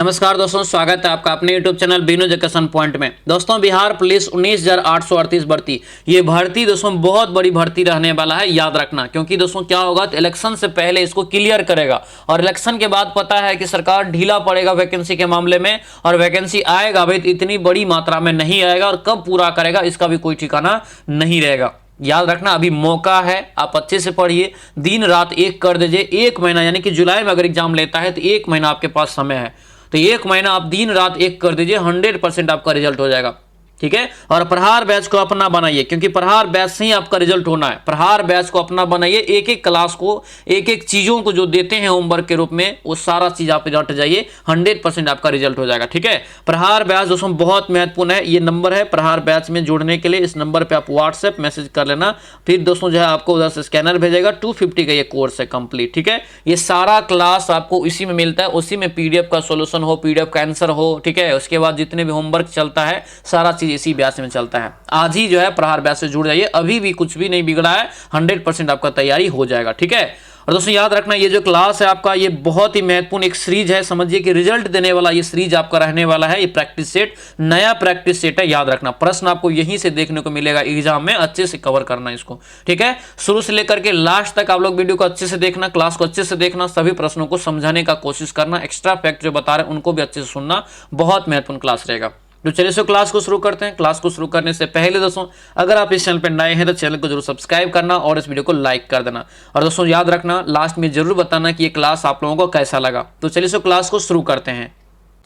नमस्कार दोस्तों, स्वागत है आपका अपने YouTube channel Bino education point में। दोस्तों, बिहार पुलिस 19,838 भर्ती, ये भर्ती दोस्तों बहुत बड़ी भर्ती रहने वाला है, याद रखना। क्योंकि दोस्तों क्या होगा तो इलेक्शन से पहले इसको क्लियर करेगा और इलेक्शन के बाद पता है कि सरकार ढीला पड़ेगा वैकेंसी के मामले में, और वैकेंसी आएगा भाई इतनी बड़ी मात्रा में नहीं आएगा, और कब पूरा करेगा इसका भी कोई ठिकाना नहीं रहेगा। याद रखना, अभी मौका है, आप अच्छे से पढ़िए, दिन रात एक कर दीजिए। एक महीना यानी कि जुलाई में अगर एग्जाम लेता है तो एक महीना आपके पास समय है, तो एक महीना आप दिन रात एक कर दीजिए, 100% आपका रिजल्ट हो जाएगा। ठीक है, और प्रहार बैच को अपना बनाइए, क्योंकि प्रहार बैच से ही आपका रिजल्ट होना है। प्रहार बैच को अपना बनाइए, एक एक क्लास को, एक एक चीजों को जो देते हैं होमवर्क के रूप में, वो सारा चीज आप रट जाइए, 100% आपका रिजल्ट हो जाएगा। ठीक है, प्रहार बैच दोस्तों बहुत महत्वपूर्ण है। ये नंबर है प्रहार बैच में जुड़ने के लिए, इस नंबर पे आप व्हाट्सएप मैसेज कर लेना। फिर दोस्तों जो है आपको उधर से स्कैनर भेजेगा, 250 का ये कोर्स है कंप्लीट। ठीक है, ये सारा क्लास आपको इसी में मिलता है, उसी में पीडीएफ का सोल्यूशन हो, पीडीएफ का आंसर हो। ठीक है, उसके बाद जितने भी होमवर्क चलता है सारा इसी बैच में चलता है। आज ही जो है प्रहार बैच से जुड़ जाइए, अभी भी कुछ भी नहीं बिगड़ा है, 100% आपका तैयारी हो जाएगा। ठीक है, और दोस्तों याद रखना, ये जो क्लास है आपका, ये बहुत ही महत्वपूर्ण एक सीरीज है। समझिए कि रिजल्ट देने वाला ये सीरीज आपका रहने वाला है। ये प्रैक्टिस सेट, नया प्रैक्टिस सेट है, याद रखना। प्रश्न आपको यहीं से देखने को मिलेगा एग्जाम में, अच्छे से कवर करना इसको। ठीक है, शुरू से लेकर के लास्ट तक आप लोग वीडियो को अच्छे से देखना, क्लास को अच्छे से देखना, सभी प्रश्नों को समझाने का कोशिश करना, एक्स्ट्रा फैक्ट जो बता रहे हैं उनको भी अच्छे से सुनना, बहुत महत्वपूर्ण क्लास रहेगा। तो चलिए सो क्लास को शुरू करते हैं। क्लास को शुरू करने से पहले दोस्तों, अगर आप इस चैनल पर नए हैं तो चैनल को जरूर सब्सक्राइब करना और इस वीडियो को लाइक कर देना। और दोस्तों याद रखना, लास्ट में जरूर बताना कि ये क्लास आप लोगों को कैसा लगा। तो चलिए सो क्लास को शुरू करते हैं।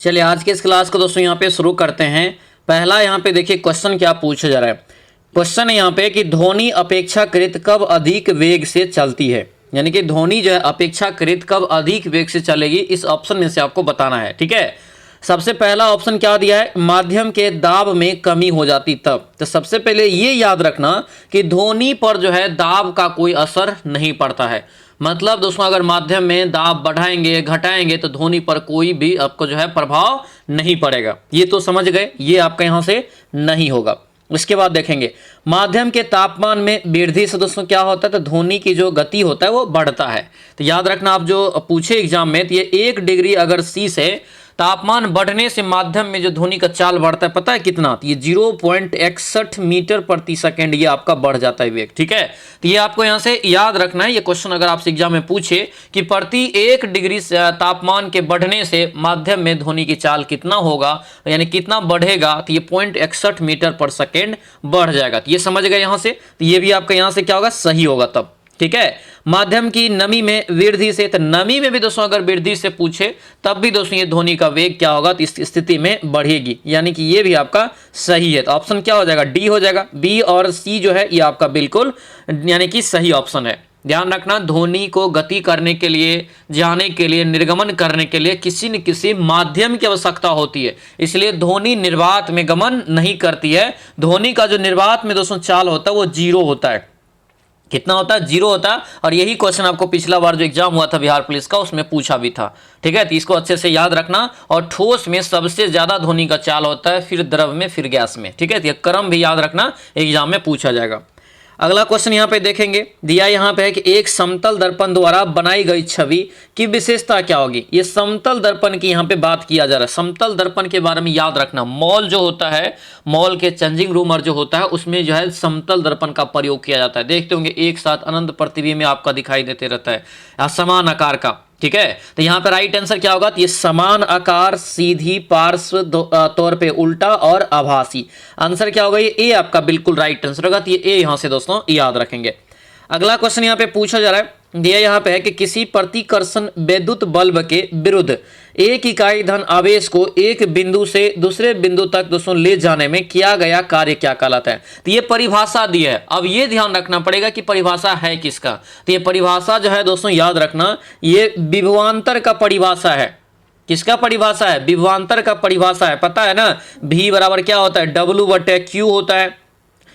चलिए आज के इस क्लास को दोस्तों यहाँ पे शुरू करते हैं। पहला यहाँ पे देखिए क्वेश्चन क्या पूछा जा रहा है। क्वेश्चन है यहाँ पे कि ध्वनि अपेक्षाकृत कब अधिक वेग से चलती है, यानी कि ध्वनि जो है अपेक्षाकृत कब अधिक वेग से चलेगी, इस ऑप्शन में से आपको बताना है। ठीक है, सबसे पहला ऑप्शन क्या दिया है, माध्यम के दाब में कमी हो जाती तब। तो सबसे पहले ये याद रखना कि ध्वनि पर जो है दाब का कोई असर नहीं पड़ता है। मतलब दोस्तों अगर माध्यम में दाब बढ़ाएंगे घटाएंगे तो ध्वनि पर कोई भी आपको जो है प्रभाव नहीं पड़ेगा। ये तो समझ गए, ये आपका यहाँ से नहीं होगा। उसके बाद देखेंगे माध्यम के तापमान में वृद्धि से दोस्तों क्या होता है, तो ध्वनि की जो गति होता है वो बढ़ता है। तो याद रखना, आप जो पूछे एग्जाम में, तो ये 1 डिग्री अगर सी से तापमान बढ़ने से माध्यम में जो ध्वनि का चाल बढ़ता है, पता है कितना, तो ये 0.61 मीटर प्रति सेकेंड ये आपका बढ़ जाता है वेग। ठीक है, तो ये आपको यहाँ से याद रखना है। ये क्वेश्चन अगर आपसे एग्जाम में पूछे कि प्रति 1 डिग्री तापमान के बढ़ने से माध्यम में ध्वनि की चाल कितना होगा, यानी कितना बढ़ेगा, तो ये 0.61 मीटर पर सेकेंड बढ़ जाएगा। तो ये समझ गए यहाँ से, तो ये भी आपका यहाँ से क्या होगा, सही होगा तब। ठीक है, माध्यम की नमी में वृद्धि से, तो नमी में भी दोस्तों अगर वृद्धि से पूछे तब भी दोस्तों ये ध्वनि का वेग क्या होगा, तो इस स्थिति में बढ़ेगी, यानी कि ये भी आपका सही है। तो ऑप्शन क्या हो जाएगा, डी हो जाएगा। बी और सी जो है ये आपका बिल्कुल यानी कि सही ऑप्शन है। ध्यान रखना, ध्वनि को गति करने के लिए, जाने के लिए, निर्गमन करने के लिए किसी न किसी माध्यम की आवश्यकता होती है, इसलिए ध्वनि निर्वात में गमन नहीं करती है। ध्वनि का जो निर्वात में दोस्तों चाल होता है वो 0 होता है। कितना होता है, 0 होता है। और यही क्वेश्चन आपको पिछला बार जो एग्जाम हुआ था बिहार पुलिस का, उसमें पूछा भी था। ठीक है, तो इसको अच्छे से याद रखना। और ठोस में सबसे ज्यादा ध्वनि का चाल होता है, फिर द्रव में, फिर गैस में। ठीक है, तो ये क्रम भी याद रखना, एग्जाम में पूछा जाएगा। अगला क्वेश्चन यहाँ पे देखेंगे, दिया यहाँ पे है कि एक समतल दर्पण द्वारा बनाई गई छवि की विशेषता क्या होगी। ये समतल दर्पण की यहाँ पे बात किया जा रहा है। समतल दर्पण के बारे में याद रखना, मॉल जो होता है, मॉल के चेंजिंग रूमर जो होता है, उसमें जो है समतल दर्पण का प्रयोग किया जाता है। देखते होंगे एक साथ अनंत प्रतिबिंब आपका दिखाई देते रहता है, समान आकार का। ठीक है, तो यहाँ पे राइट आंसर क्या होगा, तो ये समान आकार, सीधी, पार्श्व तौर पे उल्टा और आभासी। आंसर क्या होगा, ये ए आपका बिल्कुल राइट आंसर होगा। तो ये ए यहाँ से दोस्तों याद रखेंगे। अगला क्वेश्चन यहाँ पे पूछा जा रहा है, दिया यहाँ पे है कि किसी प्रतिकर्षण वैद्युत बल्ब के विरुद्ध एक इकाई धन आवेश को एक बिंदु से दूसरे बिंदु तक दोस्तों ले जाने में किया गया कार्य क्या कहलाता है। तो ये परिभाषा दी है। अब ये ध्यान रखना पड़ेगा कि परिभाषा है किसका। तो ये परिभाषा जो है दोस्तों याद रखना, ये विभवांतर का परिभाषा है। किसका परिभाषा है, विभवांतर का परिभाषा है। पता है ना, V बराबर क्या होता है, W/Q होता है।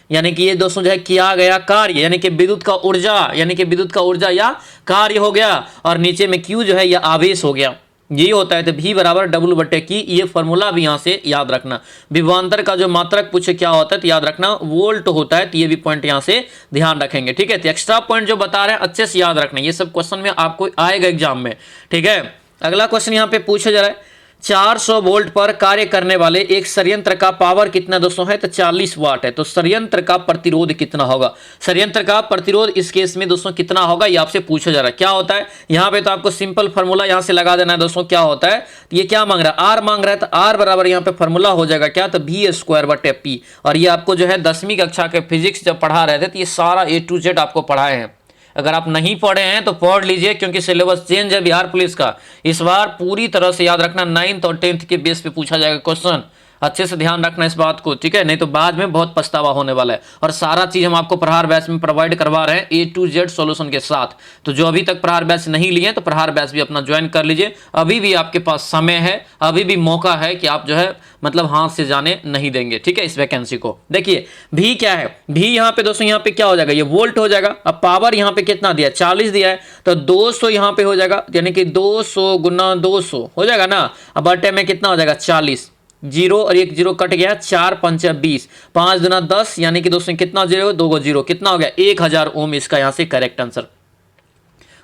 यानी कि ये दोस्तों जो है किया गया कार्य, यानी कि विद्युत का ऊर्जा, यानी कि विद्युत का ऊर्जा या कार्य हो गया, और नीचे में Q जो है या आवेश हो गया, ये होता है। तो V बराबर W/Q, ये फॉर्मूला भी यहाँ से याद रखना। विभवांतर का जो मात्रक पूछे क्या होता है, तो याद रखना वोल्ट होता है। तो ये भी पॉइंट यहाँ से ध्यान रखेंगे। ठीक है, तो एक्स्ट्रा पॉइंट जो बता रहे हैं अच्छे से याद रखना, ये सब क्वेश्चन में आपको आएगा एग्जाम में। ठीक है, अगला क्वेश्चन यहाँ पे पूछा जा रहा है, 400 वोल्ट पर कार्य करने वाले एक संयंत्र का पावर कितना दोस्तों है, तो 40 वाट है। तो संयंत्र का प्रतिरोध कितना होगा, संयंत्र का प्रतिरोध इस केस में दोस्तों कितना होगा, ये आपसे पूछा जा रहा है। क्या होता है यहाँ पे, तो आपको सिंपल फॉर्मूला यहाँ से लगा देना है दोस्तों। क्या होता है, ये क्या मांग रहा है, आर मांग रहा है, तो आर बराबर यहाँ पे फॉर्मूला हो जाएगा क्या, तो वी स्क्वायर बटे पी। और ये आपको जो है 10वीं कक्षा के फिजिक्स जब पढ़ा रहे थे तो ये सारा ए टू जेड आपको पढ़ाए हैं। अगर आप नहीं पढ़े हैं तो पढ़ लीजिए, क्योंकि सिलेबस चेंज है बिहार पुलिस का। इस बार पूरी तरह से याद रखना, 9th और 10th के बेस पे पूछा जाएगा क्वेश्चन। अच्छे से ध्यान रखना इस बात को, ठीक है, नहीं तो बाद में बहुत पछतावा होने वाला है। और सारा चीज हम आपको प्रहार बैच में प्रोवाइड करवा रहे हैं ए टू जेड सॉल्यूशन के साथ। तो जो अभी तक प्रहार बैच नहीं लिए तो प्रहार बैच भी अपना ज्वाइन कर लीजिए। अभी भी आपके पास समय है, अभी भी मौका है कि आप जो है मतलब हाथ से जाने नहीं देंगे, ठीक है, इस वैकेंसी को। देखिए भी क्या है, भी यहाँ पे दोस्तों यहाँ पे क्या हो जाएगा, ये वोल्ट हो जाएगा। अब पावर यहाँ पे कितना दिया है, 40 दिया है, तो 200 यहाँ पे हो जाएगा, यानी कि 200 गुना 200 हो जाएगा ना। अब बटे में कितना हो जाएगा 40, जीरो और एक जीरो कट गया, 4 पंच 20, 5 दुना 10, यानी कि दोस्तों कितना जीरो, 2 जीरो, कितना हो गया 1000 ओम। इसका यहाँ से करेक्ट आंसर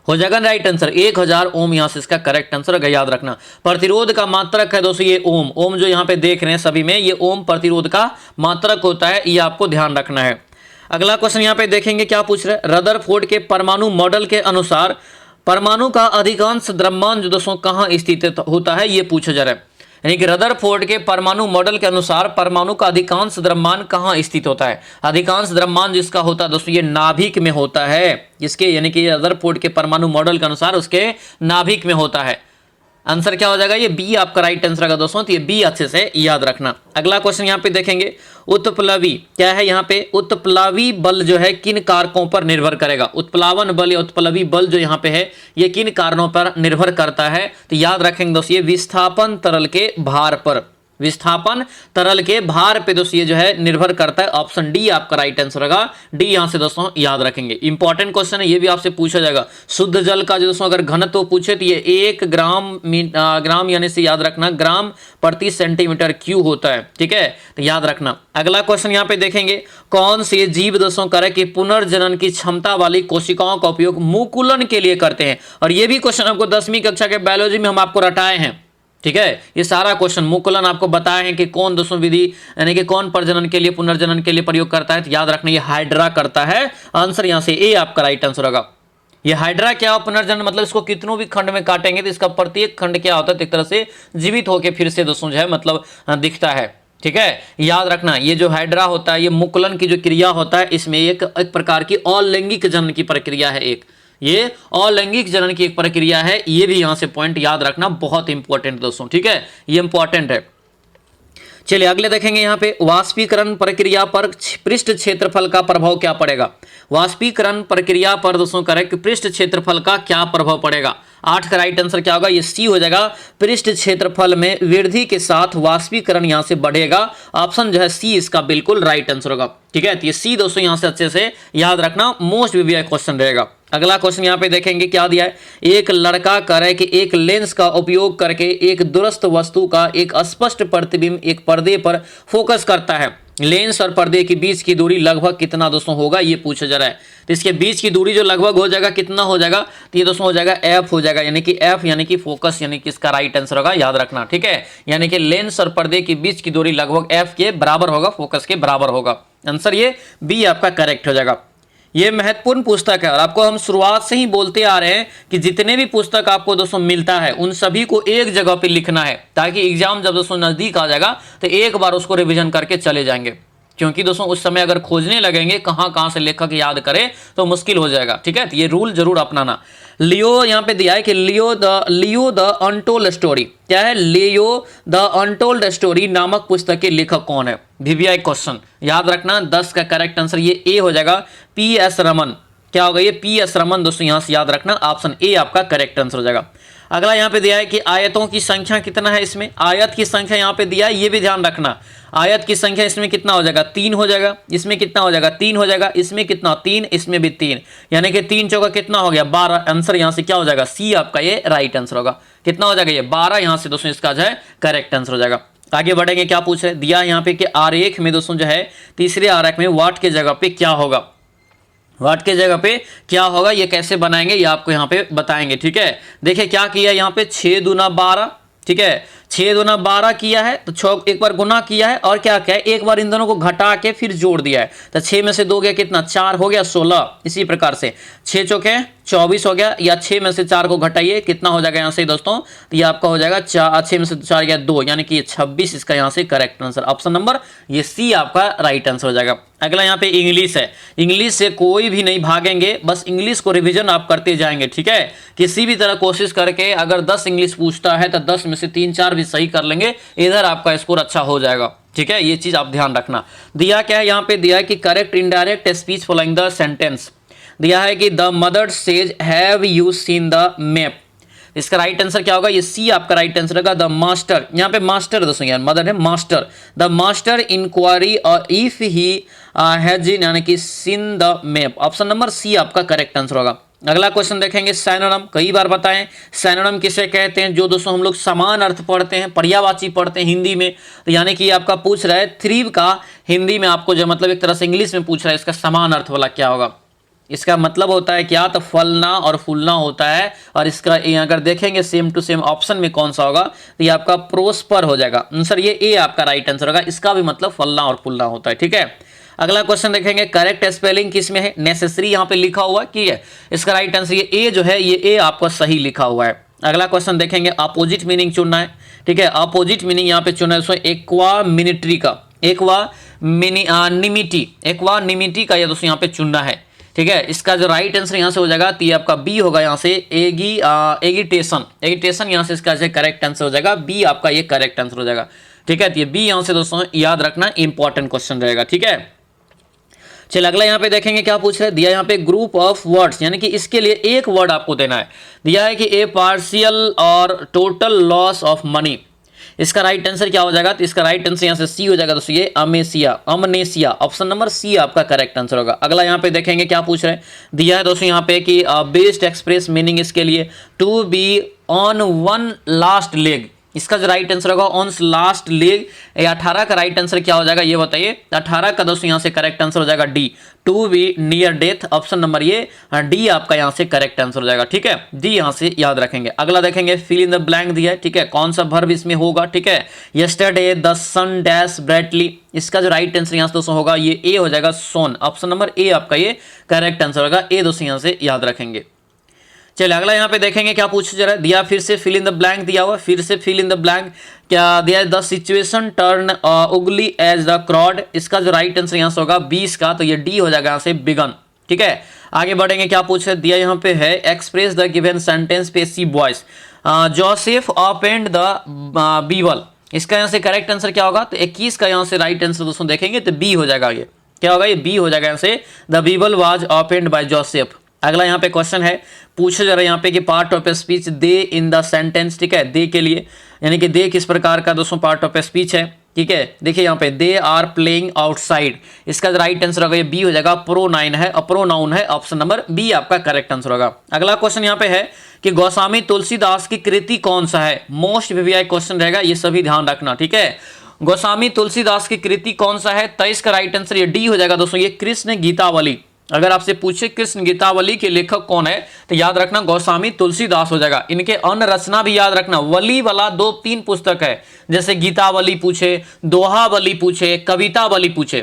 हो जाएगा, राइट आंसर 1000 ओम यहाँ से इसका करेक्ट आंसर होगा। याद रखना प्रतिरोध का मात्रक है दोस्तों ये ओम। ओम जो यहाँ पे देख रहे हैं सभी में, ये ओम प्रतिरोध का मात्रक होता है, ये आपको ध्यान रखना है। अगला क्वेश्चन यहाँ पे देखेंगे क्या पूछ रहे हैं, रदरफोर्ड के परमाणु मॉडल के अनुसार परमाणु का अधिकांश द्रव्यमान जो दोस्तों कहाँ स्थित होता है, ये पूछा जा रहा है। यानी कि रदरफोर्ड के परमाणु मॉडल के अनुसार परमाणु का अधिकांश द्रव्यमान कहाँ स्थित होता है। अधिकांश द्रव्यमान जिसका होता है दोस्तों ये नाभिक में होता है, इसके यानी कि रदरफोर्ड के परमाणु मॉडल के अनुसार उसके नाभिक में होता है। आंसर क्या हो जाएगा, ये बी आपका राइट आंसर होगा दोस्तों। तो ये बी अच्छे से याद रखना। अगला क्वेश्चन यहाँ पे देखेंगे, उत्प्लवी क्या है यहाँ पे, उत्प्लावी बल जो है किन कारकों पर निर्भर करेगा। उत्प्लावन बल या उत्प्लवी बल जो यहाँ पे है ये किन कारणों पर निर्भर करता है, तो याद रखेंगे दोस्तों ये विस्थापन तरल के भार पर, विस्थापन तरल के भार पे दोस्तों ये जो है निर्भर करता है। ऑप्शन डी आपका राइट आंसर होगा, डी यहां से दोस्तों याद रखेंगे। इंपॉर्टेंट क्वेश्चन है, ये भी आपसे पूछा जाएगा। शुद्ध जल का जो दोस्तों अगर घनत्व पूछे तो ये 1 ग्राम यानी से याद रखना ग्राम प्रति सेंटीमीटर क्यूब होता है, ठीक है, तो याद रखना। अगला क्वेश्चन यहाँ पे देखेंगे, कौन से जीव दोस्तों करे कि पुनर्जनन की क्षमता वाली कोशिकाओं का उपयोग मुकुलन के लिए करते हैं। और ये भी क्वेश्चन आपको 10वीं कक्षा के बायोलॉजी में हम आपको रटाए हैं, ठीक है, ये सारा क्वेश्चन मुकुलन आपको बताए हैं कि कौन दोस्तों विधि यानी कि कौन प्रजनन के लिए पुनर्जनन के लिए प्रयोग करता है, तो याद रखना ये हाइड्रा करता है। आंसर यहां से ए आपका राइट आंसर होगा। ये हाइड्रा क्या हो, पुनर्जनन मतलब इसको कितनों भी खंड में काटेंगे तो इसका प्रत्येक खंड क्या होता है, एक तरह से जीवित होकर फिर से दोस्तों जो है मतलब दिखता है, ठीक है। याद रखना ये जो हाइड्रा होता है ये मुकुलन की जो क्रिया होता है इसमें एक प्रकार की अलैंगिक जनन की प्रक्रिया है, एक ये अलैंगिक जनन की एक प्रक्रिया है। ये भी यहां से पॉइंट याद रखना, बहुत इंपॉर्टेंट दोस्तों, ठीक है, ये इंपॉर्टेंट है। चलिए अगले देखेंगे यहाँ पे, वाष्पीकरण प्रक्रिया पर पृष्ठ क्षेत्रफल का प्रभाव क्या पड़ेगा। वाष्पीकरण प्रक्रिया पर दोस्तों करेक्ट पृष्ठ क्षेत्रफल का क्या प्रभाव पड़ेगा। 8 का राइट आंसर क्या होगा, ये सी हो जाएगा। पृष्ठ क्षेत्रफल में वृद्धि के साथ वाष्पीकरण यहां से बढ़ेगा। ऑप्शन जो है सी इसका बिल्कुल राइट आंसर होगा, ठीक है। तो ये सी दोस्तों यहां से अच्छे से याद रखना, मोस्ट वीवीआई क्वेश्चन रहेगा। अगला क्वेश्चन यहाँ पे देखेंगे क्या दिया है, एक लड़का करे कि एक लेंस का उपयोग करके एक दूरस्थ वस्तु का एक स्पष्ट प्रतिबिंब एक पर्दे पर फोकस करता है। लेंस और पर्दे के बीच की दूरी लगभग कितना दोस्तों होगा, ये पूछा जा रहा है। तो इसके बीच की दूरी जो लगभग हो जाएगा कितना हो जाएगा, तो ये दोस्तों हो जाएगा एफ हो जाएगा, यानी कि एफ यानी कि फोकस यानी कि इसका राइट आंसर होगा, याद रखना, ठीक है। यानी कि लेंस और पर्दे के बीच की दूरी लगभग एफ के बराबर होगा, फोकस के बराबर होगा। आंसर ये बी आपका करेक्ट हो जाएगा। ये महत्वपूर्ण पुस्तक है और आपको हम शुरुआत से ही बोलते आ रहे हैं कि जितने भी पुस्तक आपको दोस्तों मिलता है उन सभी को एक जगह पे लिखना है, ताकि एग्जाम जब दोस्तों नजदीक आ जाएगा तो एक बार उसको रिवीजन करके चले जाएंगे। क्योंकि दोस्तों उस समय अगर खोजने लगेंगे कहां से लेखक याद करे तो मुश्किल हो जाएगा, ठीक है। तो ये रूल जरूर अपनाना। लियो यहाँ पे दिया है कि लियो द अनटोल्ड स्टोरी क्या है, लियो द अनटोल्ड स्टोरी नामक पुस्तक के लेखक कौन है। वीवीआई क्वेश्चन याद रखना, 10 का करेक्ट आंसर ये ए हो जाएगा, पी.एस. रमन। क्या होगा ये पी.एस. रमन दोस्तों यहां से याद रखना, ऑप्शन ए आपका करेक्ट आंसर हो जाएगा। अगला यहाँ पे दिया है कि आयतों की संख्या कितना है, इसमें आयत की संख्या यहाँ पे दिया है, ये भी ध्यान रखना। आयत की संख्या इसमें कितना हो जाएगा, 3 हो जाएगा, इसमें कितना हो जाएगा 3 हो जाएगा, इसमें कितना 3, इसमें भी 3, यानी कि 3 चौका कितना हो गया 12। आंसर यहाँ से क्या हो जाएगा, सी आपका ये राइट आंसर होगा। कितना हो जाएगा ये 12, यहाँ से दोस्तों इसका जो है करेक्ट आंसर हो जाएगा। आगे बढ़ेंगे, क्या पूछ रहे दिया यहाँ पे कि आरेख में दोस्तों जो है तीसरे आरेख में वाट के जगह पे क्या होगा, वाट के जगह पे क्या होगा, ये कैसे बनाएंगे ये आपको यहाँ पे बताएंगे, ठीक है। देखिए क्या किया यहाँ पे 6 दूना 12, ठीक है, 6 दूना 12 किया है, तो 6 एक बार गुना किया है और क्या क्या है, एक बार इन दोनों को घटा के फिर जोड़ दिया है। तो 6 में से 2 गया कितना, 4 हो गया 16। इसी प्रकार से 6 चौके 24 हो गया, या 6 में से 4 को घटाइए कितना हो जाएगा यहाँ से दोस्तों, तो ये आपका हो जाएगा 6 में से 4 गया 2, यानी कि 26 इसका यहाँ से करेक्ट आंसर। ऑप्शन नंबर ये सी आपका राइट आंसर हो जाएगा। अगला यहाँ पे इंग्लिश है। इंग्लिश से कोई भी नहीं भागेंगे, बस इंग्लिश को रिवीजन आप करते जाएंगे, ठीक है। किसी भी तरह कोशिश करके अगर 10 इंग्लिश पूछता है तो 10 में से 3-4 भी सही कर लेंगे, इधर आपका स्कोर अच्छा हो जाएगा, ठीक है। ये चीज आप ध्यान रखना। दिया क्या है यहाँ पे, दिया है कि correct indirect speech following the sentence. दिया है कि the mother says have you seen the map. इसका राइट आंसर क्या होगा, ये सी आपका राइट आंसर होगा। द मास्टर, यहाँ पे मास्टर दोस्तों यार मदर है, मास्टर। द मास्टर इंक्वायरी और इफ ही हैज यानी कि seen the map. Option number C आपका करेक्ट आंसर होगा। अगला क्वेश्चन देखेंगे, सैनोनिम। कई बार बताएं सैनोनिम किसे कहते हैं, जो दोस्तों हम लोग समान अर्थ पढ़ते हैं, पर्यायवाची पढ़ते हैं हिंदी में। तो यानी कि आपका पूछ रहा है थ्रीव का हिंदी में आपको जो मतलब एक तरह से इंग्लिश में पूछ रहा है, इसका समान अर्थ वाला क्या होगा। इसका मतलब होता है क्या, तो फलना और फूलना होता है। और इसका अगर देखेंगे सेम टू सेम ऑप्शन में कौन सा होगा, तो ये आपका प्रोस्पर हो जाएगा आंसर। ये ए आपका राइट आंसर होगा। इसका भी मतलब फलना और फूलना होता है, ठीक है। अगला क्वेश्चन देखेंगे, करेक्ट स्पेलिंग किस में है, नेसेसरी यहाँ पे लिखा हुआ है, ठीक है। इसका राइट आंसर ये ए जो है, ये ए आपका सही लिखा हुआ है। अगला क्वेश्चन देखेंगे, अपोजिट मीनिंग चुनना है, ठीक है। अपोजिट मीनिंग यहाँ पे चुना है दोस्तों एक्वामिनिटी का, एक्वानिमिटी का ये दोस्तों यहाँ पे चुनना है, ठीक है। इसका जो राइट आंसर यहाँ से हो जाएगा, तो ये आपका बी होगा यहाँ से, एगिटेशन यहाँ से इसका करेक्ट आंसर हो जाएगा। बी आपका ये करेक्ट आंसर हो जाएगा, ठीक है। तो ये बी यहाँ से दोस्तों याद रखना, इंपॉर्टेंट क्वेश्चन रहेगा, ठीक है। चलिए अगला यहाँ पे देखेंगे क्या पूछ रहे हैं। दिया यहाँ पे ग्रुप ऑफ वर्ड्स, यानी कि इसके लिए एक वर्ड आपको देना है। दिया है कि ए पार्शियल और टोटल लॉस ऑफ मनी। इसका राइट आंसर क्या हो जाएगा, तो इसका राइट आंसर यहाँ से सी हो जाएगा दोस्तों, ये अमनेसिया। ऑप्शन नंबर सी आपका करेक्ट आंसर होगा। अगला यहाँ पे देखेंगे क्या पूछ रहे हैं। दिया है दोस्तों यहाँ पे कि बेस्ट एक्सप्रेस मीनिंग इसके लिए to be on one last leg. इसका जो राइट आंसर होगा ऑन लास्ट लेग। 18 का राइट आंसर क्या हो जाएगा ये बताइए। 18 का दोस्तों यहाँ से करेक्ट आंसर हो जाएगा D, to be near death. Option number ये डी आपका यहाँ से करेक्ट आंसर हो जाएगा, ठीक है। डी यहाँ से याद रखेंगे। अगला देखेंगे, फिल इन द ब्लैंक दिया है, ठीक है। कौन सा वर्ब इसमें होगा, ठीक है। Yesterday the sun dash brightly. इसका जो राइट आंसर यहाँ से दोस्तों होगा ये ए हो जाएगा, सोन। ऑप्शन नंबर ए आपका ये करेक्ट आंसर होगा। ए दोस्तों यहाँ से याद रखेंगे। चलिए अगला यहाँ पे देखेंगे क्या पूछ जरा दिया, फिर से फिल इन द ब्लैंक दिया हुआ, फिर से फिल इन द ब्लैंक क्या दिया है। The situation turn ugly as the crowd. इसका जो राइट आंसर यहाँ से होगा 20 का, तो ये डी हो जाएगा यहाँ से बिगन, ठीक है। आगे बढ़ेंगे क्या पूछ रहे दिया यहाँ पे है, express the given sentence passive voice. Joseph opened the bevel. इसका यहाँ से करेक्ट आंसर क्या होगा, तो 21 का यहाँ से राइट आंसर दोस्तों देखेंगे तो बी हो जाएगा। ये क्या होगा, ये बी हो जाएगा यहाँ से, the bevel was opened by Joseph. अगला यहाँ पे क्वेश्चन है, पूछे जरा यहाँ पे कि part of speech they in the sentence, ठीक है। दे के लिए यानी कि दे किस प्रकार का दोस्तों पार्ट ऑफ स्पीच है, ठीक है। देखिए यहाँ पे दे आर प्लेइंग आउटसाइड। इसका राइट आंसर होगा ये बी हो जाएगा, प्रोनाउन है, प्रोनाउन है। ऑप्शन नंबर बी आपका करेक्ट आंसर होगा। अगला क्वेश्चन यहाँ पे है कि गोस्वामी तुलसीदास की कृति कौन सा है। मोस्ट वीवीआई क्वेश्चन रहेगा, ये सभी ध्यान रखना, ठीक है। गोस्वामी तुलसीदास की कृति कौन सा है, 23 का राइट आंसर ये डी हो जाएगा दोस्तों, ये कृष्ण गीतावली। अगर आपसे पूछे कृष्ण गीतावली के लेखक कौन है, तो याद रखना गोस्वामी तुलसीदास हो जाएगा। इनके अन्य रचना भी याद रखना, वली वाला 2-3 पुस्तक है, जैसे गीतावली पूछे, दोहावली पूछे, कवितावली पूछे,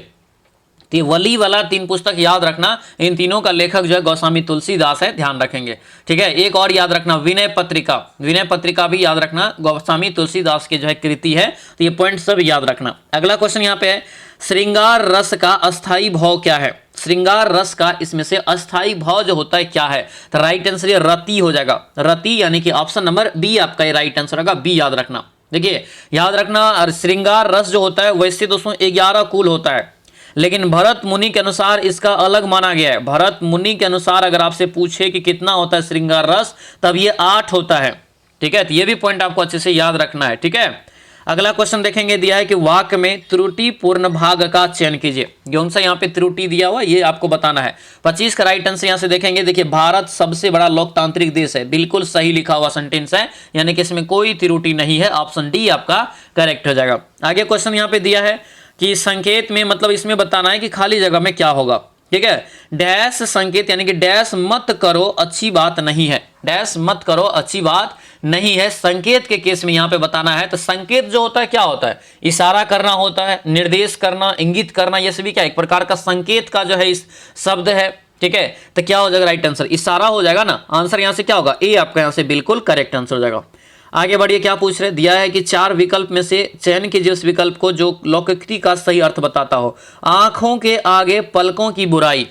तो वली वाला 3 पुस्तक याद रखना। इन तीनों का लेखक जो है गोस्वामी तुलसीदास है, ध्यान रखेंगे, ठीक है। एक और याद रखना विनय पत्रिका, विनय पत्रिका भी याद रखना, गोस्वामी तुलसीदास के जो है कृति है, तो ये पॉइंट सब याद रखना। अगला क्वेश्चन यहाँ पे है, श्रृंगार रस का अस्थाई भाव क्या है। श्रृंगार रस का इसमें से अस्थाई भाव जो होता है क्या है, तो राइट आंसर ये रति हो जाएगा, रति, यानी कि ऑप्शन नंबर बी आपका ये राइट आंसर होगा, बी याद रखना। देखिए याद रखना, श्रृंगार रस जो होता है वैसे दोस्तों 11 कुल होता है, लेकिन भरत मुनि के अनुसार इसका अलग माना गया है। भरत मुनि के अनुसार अगर आपसे पूछे कि कितना होता है श्रृंगार रस, तब ये 8 होता है, ठीक है। तो ये भी पॉइंट आपको अच्छे से याद रखना है, ठीक है। अगला क्वेश्चन देखेंगे, दिया है कि वाक्य में त्रुटिपूर्ण भाग का चयन कीजिए। कौन सा यहाँ पे त्रुटि दिया हुआ ये आपको बताना है। 25 का राइट आंसर यहाँ से देखेंगे, देखिए भारत सबसे बड़ा लोकतांत्रिक देश है, बिल्कुल सही लिखा हुआ सेंटेंस है, यानी कि इसमें कोई त्रुटि नहीं है। ऑप्शन डी आपका करेक्ट हो जाएगा। आगे क्वेश्चन यहाँ पे दिया है कि संकेत में मतलब इसमें बताना है कि खाली जगह में क्या होगा। ठीक है। डैश संकेत यानी कि डैश मत करो अच्छी बात नहीं है, डैश मत करो अच्छी बात नहीं है, संकेत के केस में यहां पे बताना है। तो संकेत जो होता है क्या होता है, इशारा करना होता है, निर्देश करना, इंगित करना, ये सभी क्या एक प्रकार का संकेत का जो है इस शब्द है, ठीक है। तो क्या हो जाएगा राइट आंसर, इशारा हो जाएगा ना। आंसर यहां से क्या होगा, ए आपका यहां से बिल्कुल करेक्ट आंसर हो जाएगा। आगे बढ़िए, क्या पूछ रहे, दिया है कि 4 विकल्प में से चयन कीजिए उस विकल्प को जो लोकोक्ति का सही अर्थ बताता हो। आंखों के आगे पलकों की बुराई,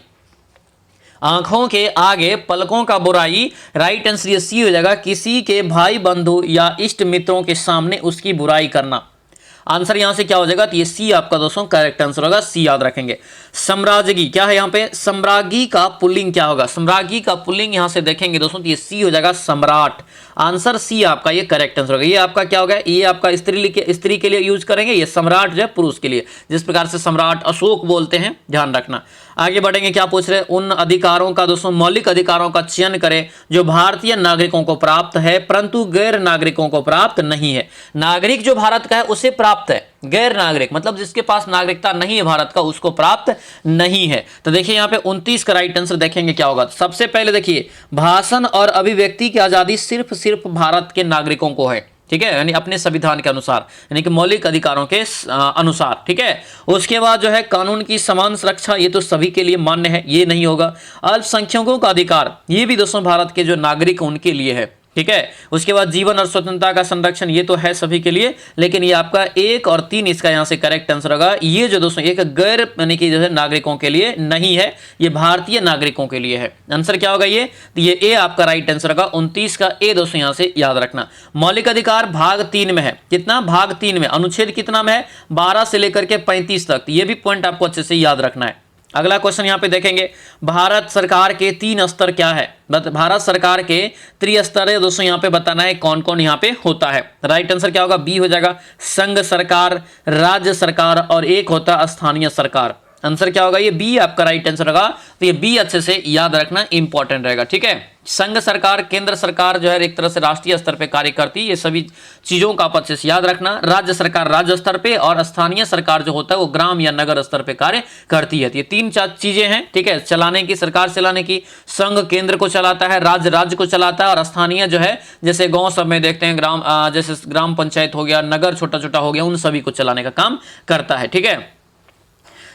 आंखों के आगे पलकों का बुराई, राइट आंसर ये सी हो जाएगा। किसी के भाई बंधु या इष्ट मित्रों के सामने उसकी बुराई करना, आंसर यहां से क्या हो जाएगा, तो ये सी आपका दोस्तों करेक्ट आंसर होगा, सी याद रखेंगे। सम्राज्ञी क्या है यहाँ पे, सम्राज्ञी का पुल्लिंग क्या होगा, सम्राज्ञी का पुल्लिंग यहां से देखेंगे दोस्तों तो ये सी हो जाएगा सम्राट, आंसर सी आपका ये करेक्ट आंसर होगा। ये आपका क्या होगा, ये आपका स्त्री के लिए यूज करेंगे, ये सम्राट जो है पुरुष के लिए, जिस प्रकार से सम्राट अशोक बोलते हैं, ध्यान रखना। आगे बढ़ेंगे, क्या पूछ रहे, उन अधिकारों का दोस्तों मौलिक अधिकारों का चयन करें जो भारतीय नागरिकों को प्राप्त है परंतु गैर नागरिकों को प्राप्त नहीं है। नागरिक जो भारत का है उसे प्राप्त है, गैर नागरिक मतलब जिसके पास नागरिकता नहीं है भारत का उसको प्राप्त नहीं है। तो देखिए यहाँ पे 29 का राइट आंसर देखेंगे क्या होगा। सबसे पहले देखिए, भाषण और अभिव्यक्ति की आजादी सिर्फ भारत के नागरिकों को है, ठीक है, यानी अपने संविधान के अनुसार, यानी कि मौलिक अधिकारों के अनुसार, ठीक है। उसके बाद जो है कानून की समान सुरक्षा, ये तो सभी के लिए मान्य है, ये नहीं होगा। अल्पसंख्यकों का अधिकार, ये भी दोस्तों भारत के जो नागरिक उनके लिए है, ठीक है। उसके बाद जीवन और स्वतंत्रता का संरक्षण, ये तो है सभी के लिए, लेकिन ये आपका 1 और 3 इसका यहां से करेक्ट आंसर होगा। ये जो दोस्तों एक गैर यानी कि जो है नागरिकों के लिए नहीं है, ये भारतीय नागरिकों के लिए है। आंसर क्या होगा ये, तो ये ए आपका राइट आंसर होगा। 29 का ए दोस्तों यहां से याद रखना। मौलिक अधिकार भाग 3 में है, कितना, भाग 3 में, अनुच्छेद कितना में है, 12 से लेकर के 35 तक, ये भी पॉइंट आपको अच्छे से याद रखना है। अगला क्वेश्चन यहां पे देखेंगे, भारत सरकार के 3 स्तर क्या है, भारत सरकार के त्रिस्तरीय दोस्तों यहां पे बताना है कौन कौन यहां पे होता है। राइट आंसर क्या होगा, बी हो जाएगा, संघ सरकार, राज्य सरकार और एक होता है स्थानीय सरकार। आंसर क्या होगा, ये बी आपका राइट आंसर होगा। तो ये बी अच्छे से याद रखना इंपॉर्टेंट रहेगा, ठीक है। संघ सरकार, केंद्र सरकार जो है एक तरह से राष्ट्रीय स्तर पे कार्य करती है, ये सभी चीजों का आप अच्छे से याद रखना। राज्य सरकार राज्य स्तर पे और स्थानीय सरकार जो होता है वो ग्राम या नगर स्तर पे कार्य करती है। ये 3-4 चीजें हैं, ठीक है, चलाने की, सरकार चलाने की। संघ केंद्र को चलाता है, राज्य राज्य को चलाता है, और स्थानीय जो है जैसे गांव सब में देखते हैं ग्राम, जैसे ग्राम पंचायत हो गया, नगर छोटा छोटा हो गया, उन सभी को चलाने का काम करता है, ठीक है।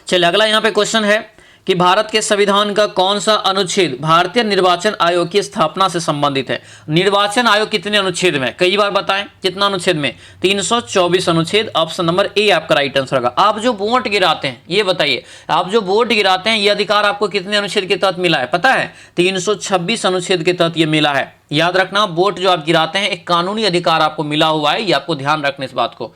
चलिए अगला यहाँ पे क्वेश्चन है कि भारत के संविधान का कौन सा अनुच्छेद भारतीय निर्वाचन आयोग की स्थापना से संबंधित है। निर्वाचन आयोग कितने अनुच्छेद में, कई बार बताएं, कितना अनुच्छेद में, 324 अनुच्छेद, ऑप्शन नंबर ए आपका राइट आंसर होगा। आप जो वोट गिराते हैं, ये बताइए, आप जो वोट गिराते हैं ये अधिकार आपको कितने अनुच्छेद के तहत मिला है, पता है, 326 अनुच्छेद के तहत ये मिला है। याद रखना, वोट जो आप गिराते हैं एक कानूनी अधिकार आपको मिला हुआ है, ये आपको ध्यान रखना इस बात को,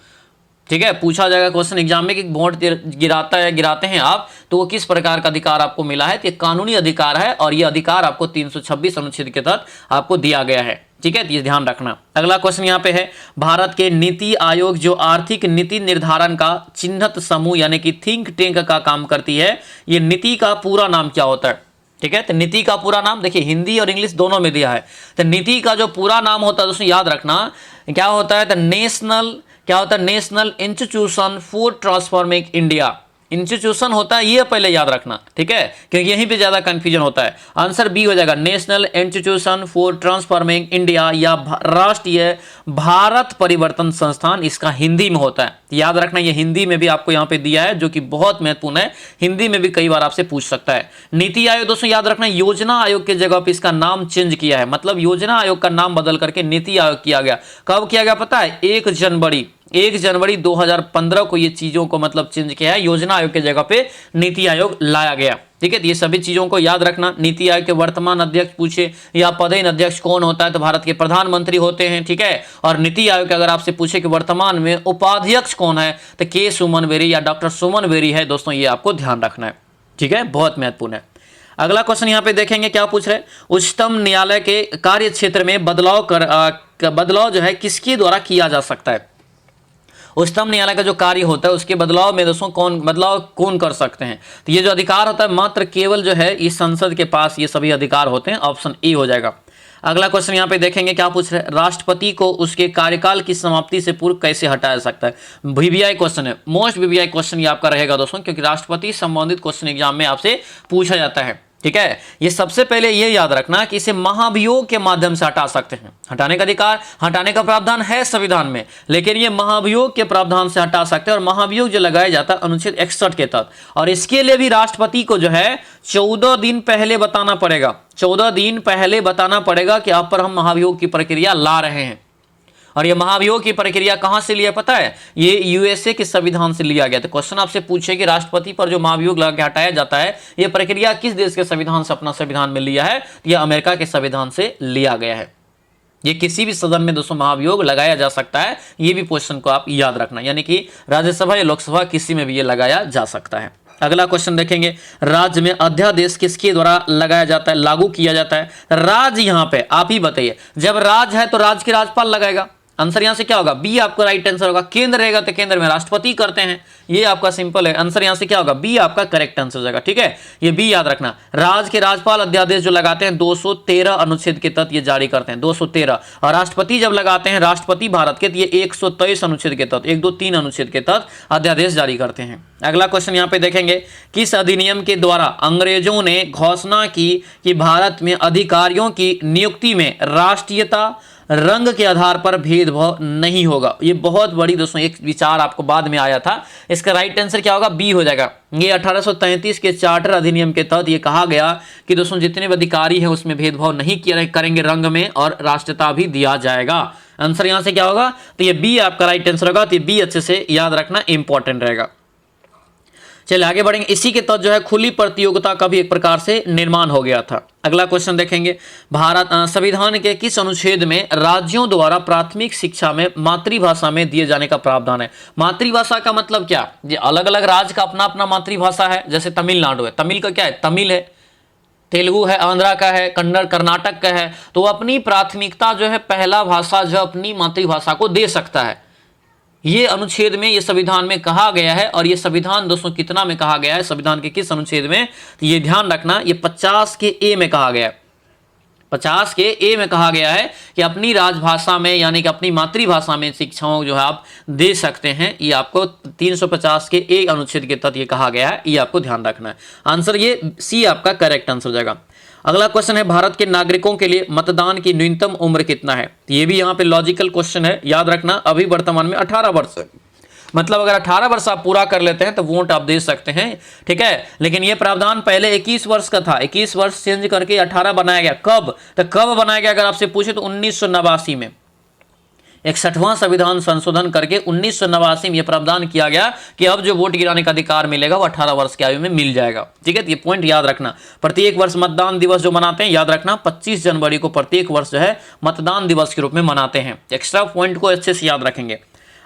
ठीक है। पूछा जाएगा क्वेश्चन एग्जाम में कि वोट गिराते हैं आप, तो वो किस प्रकार का अधिकार आपको मिला है, तो ये कानूनी अधिकार है और ये अधिकार आपको 326 अनुच्छेद के तहत आपको दिया गया है, ठीक है, तो ये ध्यान रखना। अगला क्वेश्चन यहाँ पे है, भारत के नीति आयोग जो आर्थिक नीति निर्धारण का चिन्हित समूह यानी कि थिंक टैंक का काम करती है, ये नीति का पूरा नाम क्या होता है, ठीक है। तो नीति का पूरा नाम देखिए हिंदी और इंग्लिश दोनों में दिया है। तो नीति का जो पूरा नाम होता है दोस्तों याद रखना क्या होता है, तो national institution for transforming India, institution होता है ये पहले याद रखना, ठीक है, क्योंकि यहीं पे ज्यादा कंफ्यूजन होता है। आंसर बी हो जाएगा, national institution for transforming India या राष्ट्रीय भारत परिवर्तन संस्थान, इसका हिंदी में होता है। याद रखना ये हिंदी में भी आपको यहाँ पे दिया है जो कि बहुत महत्वपूर्ण है, हिंदी में भी कई बार आपसे पूछ सकता है। नीति आयोग दोस्तों याद रखना योजना आयोग के जगह पे इसका नाम चेंज किया है, मतलब योजना आयोग का नाम बदल करके नीति आयोग किया गया। कब किया गया पता है, 1 जनवरी 2015 को ये चीजों को मतलब चेंज किया है, योजना आयोग के जगह पे नीति आयोग लाया गया, ठीक है। तो ये सभी चीजों को याद रखना। नीति आयोग के वर्तमान अध्यक्ष पूछे या पदेन अध्यक्ष कौन होता है, तो भारत के प्रधानमंत्री होते हैं, ठीक है। और नीति आयोग के अगर आपसे पूछे कि वर्तमान में उपाध्यक्ष कौन है, तो के सुमन बेरी या डॉक्टर सुमन बेरी है दोस्तों, ये आपको ध्यान रखना है, ठीक है, बहुत महत्वपूर्ण है। अगला क्वेश्चन यहाँ पे देखेंगे, क्या पूछ रहे, उच्चतम न्यायालय के कार्य क्षेत्र में बदलाव जो है किसके द्वारा किया जा सकता है। उच्चतम न्यायालय का जो कार्य होता है उसके बदलाव में दोस्तों कौन कर सकते हैं, तो ये जो अधिकार होता है मात्र केवल जो है इस संसद के पास ये सभी अधिकार होते हैं, ऑप्शन ए हो जाएगा। अगला क्वेश्चन यहाँ पे देखेंगे क्या पूछ रहे हैं, राष्ट्रपति को उसके कार्यकाल की समाप्ति से पूर्व कैसे हटाया सकता है। वीवीआई क्वेश्चन है, मोस्ट वीवीआई क्वेश्चन ये आपका रहेगा दोस्तों, क्योंकि राष्ट्रपति संबंधित क्वेश्चन एग्जाम में आपसे पूछा जाता है। ठीक है, ये सबसे पहले ये याद रखना कि इसे महाभियोग के माध्यम से हटा सकते हैं। हटाने का अधिकार, हटाने का प्रावधान है संविधान में, लेकिन ये महाभियोग के प्रावधान से हटा सकते हैं। और महाभियोग जो लगाया जाता है अनुच्छेद 61 के तहत, और इसके लिए भी राष्ट्रपति को जो है 14 दिन पहले बताना पड़ेगा। 14 दिन पहले बताना पड़ेगा कि आप पर हम महाभियोग की प्रक्रिया ला रहे हैं। और ये महाभियोग की प्रक्रिया कहां से लिया पता है, ये यूएसए के संविधान से लिया गया। तो क्वेश्चन आपसे पूछे कि राष्ट्रपति पर जो महाभियोग लगा के हटाया जाता है, ये प्रक्रिया किस देश के संविधान से अपना संविधान में लिया है, तो यह अमेरिका के संविधान से लिया गया है। ये किसी भी सदन में दोस्तों महाभियोग लगाया जा सकता है, ये भी क्वेश्चन को आप याद रखना, यानी कि राज्यसभा या लोकसभा किसी में भी ये लगाया जा सकता है। अगला क्वेश्चन देखेंगे, राज्य में अध्यादेश किसके द्वारा लगाया जाता है, लागू किया जाता है। राज्य यहाँ पे आप ही बताइए, जब राज्य है तो राज्य के राज्यपाल लगाएगा। आंसर यहां से क्या होगा, बी आपका राइट आंसर होगा। केंद्र रहेगा तो केंद्र में राष्ट्रपति करते हैं, ये आपका सिंपल है। आंसर यहां से क्या होगा, बी आपका करेक्ट आंसर हो जाएगा। ठीक है, ये बी याद रखना। राज्य के राज्यपाल अध्यादेश जो लगाते हैं 213 अनुच्छेद के तहत ये जारी करते हैं, 213। और राष्ट्रपति जब लगाते हैं राष्ट्रपति भारत के, तो ये 123 अनुच्छेद के तहत, 1, 2, 3 अनुच्छेद के तहत अध्यादेश जारी करते हैं। अगला क्वेश्चन यहाँ पे देखेंगे, किस अधिनियम के द्वारा अंग्रेजों ने घोषणा की कि भारत में अधिकारियों की नियुक्ति में राष्ट्रीयता, रंग के आधार पर भेदभाव नहीं होगा। ये बहुत बड़ी दोस्तों एक विचार आपको बाद में आया था, इसका राइट आंसर क्या होगा, बी हो जाएगा। ये 1833 के चार्टर अधिनियम के तहत ये कहा गया कि दोस्तों जितने भी अधिकारी हैं उसमें भेदभाव नहीं किया करेंगे, रंग में, और राष्ट्रीयता भी दिया जाएगा। आंसर यहां से क्या होगा, तो ये बी आपका राइट आंसर होगा। तो ये बी अच्छे से याद रखना, इंपॉर्टेंट रहेगा। चलिए आगे बढ़ेंगे। इसी के तहत जो है खुली प्रतियोगिता का भी एक प्रकार से निर्माण हो गया था। अगला क्वेश्चन देखेंगे, भारत संविधान के किस अनुच्छेद में राज्यों द्वारा प्राथमिक शिक्षा में मातृभाषा में दिए जाने का प्रावधान है। मातृभाषा का मतलब क्या, ये अलग अलग राज्य का अपना अपना मातृभाषा है। जैसे तमिलनाडु है, तमिल का क्या है, तमिल है। तेलुगु है, आंध्रा का है, कन्नड़ कर्नाटक का है। तो अपनी प्राथमिकता जो है पहला भाषा जो अपनी मातृभाषा को दे सकता है। ये अनुच्छेद में, ये संविधान में कहा गया है। और ये संविधान दोस्तों कितना में कहा गया है, संविधान के किस अनुच्छेद में, तो ये ध्यान रखना, ये 50 के ए में कहा गया है। 50 के ए में कहा गया है कि अपनी राजभाषा में, यानी कि अपनी मातृभाषा में शिक्षाओं जो है आप दे सकते हैं। ये आपको 350 के ए अनुच्छेद के तहत ये कहा गया है, ये आपको ध्यान रखना है। आंसर ये सी आपका करेक्ट आंसर हो जाएगा। अगला क्वेश्चन है, भारत के नागरिकों के लिए मतदान की न्यूनतम उम्र कितना है। ये भी यहाँ पे लॉजिकल क्वेश्चन है, याद रखना। अभी वर्तमान में 18 वर्ष है, मतलब अगर 18 वर्ष आप पूरा कर लेते हैं तो वोट आप दे सकते हैं। ठीक है, लेकिन ये प्रावधान पहले 21 वर्ष का था, 21 वर्ष चेंज करके 18 बनाया गया। कब, तो कब बनाया गया अगर आपसे पूछे तो 1989 में 61वां संविधान संशोधन करके 1989 में यह प्रावधान किया गया कि अब जो वोट गिराने का अधिकार मिलेगा वो 18 वर्ष की आयु में मिल जाएगा। ठीक है, तो ये पॉइंट याद रखना। प्रत्येक वर्ष मतदान दिवस जो मनाते हैं, याद रखना 25 जनवरी को प्रत्येक वर्ष जो है मतदान दिवस के रूप में मनाते हैं। एक्स्ट्रा पॉइंट को अच्छे से याद रखेंगे।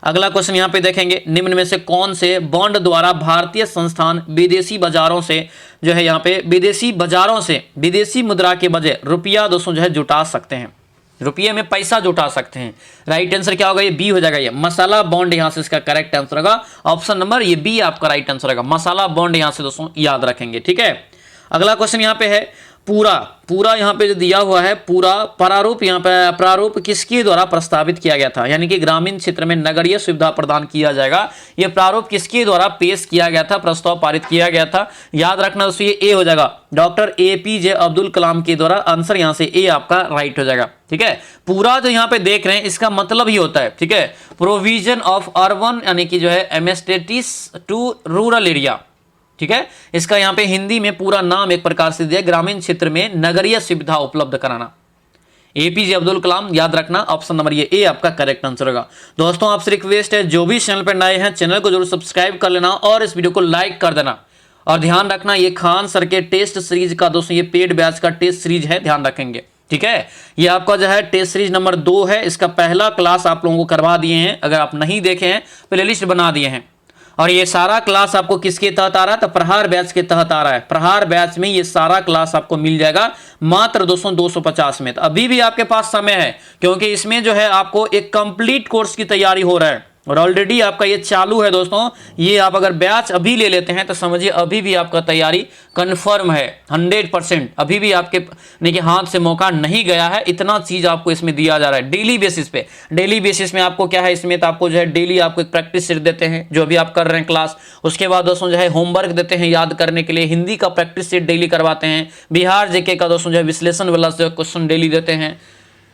अगला क्वेश्चन यहाँ पे देखेंगे, निम्न में से कौन से बॉन्ड द्वारा भारतीय संस्थान विदेशी बाजारों से जो है, यहाँ पे विदेशी बाजारों से विदेशी मुद्रा के बजाय रुपया दोस्तों जो है जुटा सकते हैं, रुपये में पैसा जुटा सकते हैं। राइट आंसर क्या होगा, ये बी हो जाएगा। ये मसाला बॉन्ड यहाँ से इसका करेक्ट आंसर होगा। ऑप्शन नंबर ये बी आपका राइट आंसर होगा। मसाला बॉन्ड यहाँ से दोस्तों याद रखेंगे। ठीक है, अगला क्वेश्चन यहाँ पे है, पूरा यहाँ पे जो दिया हुआ है, पूरा प्रारूप, यहाँ पे प्रारूप किसके द्वारा प्रस्तावित किया गया था, यानी कि ग्रामीण क्षेत्र में नगरीय सुविधा प्रदान किया जाएगा। ये प्रारूप किसके द्वारा पेश किया गया था, प्रस्ताव पारित किया गया था। याद रखना दोस्तों, ये ए हो जाएगा, डॉक्टर APJ अब्दुल कलाम के द्वारा। आंसर यहाँ से ए आपका राइट हो जाएगा। ठीक है, पूरा जो यहाँ पे देख रहे हैं इसका मतलब ही होता है, ठीक है, प्रोविजन ऑफ अर्बन, यानी कि जो है एमेस्टेटिस टू रूरल एरिया। ठीक है, इसका यहाँ पे हिंदी में पूरा नाम एक प्रकार से दिया, ग्रामीण क्षेत्र में नगरीय सुविधा उपलब्ध कराना। APJ अब्दुल कलाम, याद रखना। ऑप्शन नंबर ये ए आपका करेक्ट आंसर होगा। दोस्तों आपसे रिक्वेस्ट है, जो भी चैनल पर नए हैं चैनल को जरूर सब्सक्राइब कर लेना और इस वीडियो को लाइक कर देना। और ध्यान रखना, ये खान सर के टेस्ट सीरीज का दोस्तों ये पेड बैच का टेस्ट सीरीज है, ध्यान रखेंगे। ठीक है, ये आपका जो है टेस्ट सीरीज नंबर 2 है। इसका पहला क्लास आप लोगों को करवा दिए हैं, अगर आप नहीं देखे हैं प्लेलिस्ट बना दिए हैं। और ये सारा क्लास आपको किसके तहत आ रहा है, तो प्रहार बैच के तहत आ रहा है। प्रहार बैच में ये सारा क्लास आपको मिल जाएगा मात्र 250 में। तो अभी भी आपके पास समय है, क्योंकि इसमें जो है आपको एक कंप्लीट कोर्स की तैयारी हो रहा है। और ऑलरेडी आपका ये चालू है दोस्तों। ये आप अगर बैच अभी ले लेते हैं तो समझिए अभी भी आपका तैयारी कंफर्म है 100%। अभी भी आपके देखिए हाथ से मौका नहीं गया है, इतना चीज आपको इसमें दिया जा रहा है डेली बेसिस पे। डेली बेसिस में आपको क्या है इसमें, तो आपको जो है डेली आपको एक प्रैक्टिस सेट देते हैं जो अभी आप कर रहे हैं क्लास। उसके बाद दोस्तों जो है होमवर्क देते हैं याद करने के लिए, हिंदी का प्रैक्टिस सेट डेली करवाते हैं, बिहार जीके का दोस्तों जो है विश्लेषण वाला जो क्वेश्चन डेली देते हैं।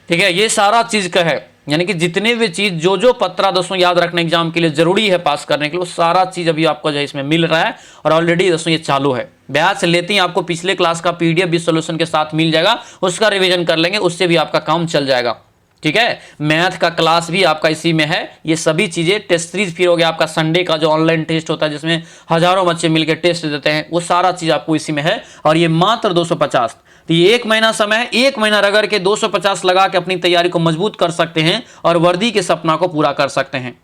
ठीक है, ये सारा चीज का है, यानी कि जितने भी चीज जो पत्रा दोस्तों याद रखने एग्जाम के लिए जरूरी है पास करने के लिए, वो सारा चीज अभी आपको जो है इसमें मिल रहा है। और ऑलरेडी दोस्तों ये चालू है। ब्याज से लेते ही आपको पिछले क्लास का पीडीएफ भी सॉल्यूशन के साथ मिल जाएगा, उसका रिवीजन कर लेंगे, उससे भी आपका काम चल जाएगा। ठीक है, मैथ का क्लास भी आपका इसी में है। ये सभी चीजें, टेस्ट सीरीज फिर हो गया आपका संडे का जो ऑनलाइन टेस्ट होता है जिसमें हजारों बच्चे मिलकर टेस्ट देते हैं, वो सारा चीज आपको इसी में है। और ये मात्र 250, तो ये 1 महीना समय है, 1 महीना रगड़ के 250 लगा के अपनी तैयारी को मजबूत कर सकते हैं और वर्दी के सपना को पूरा कर सकते हैं।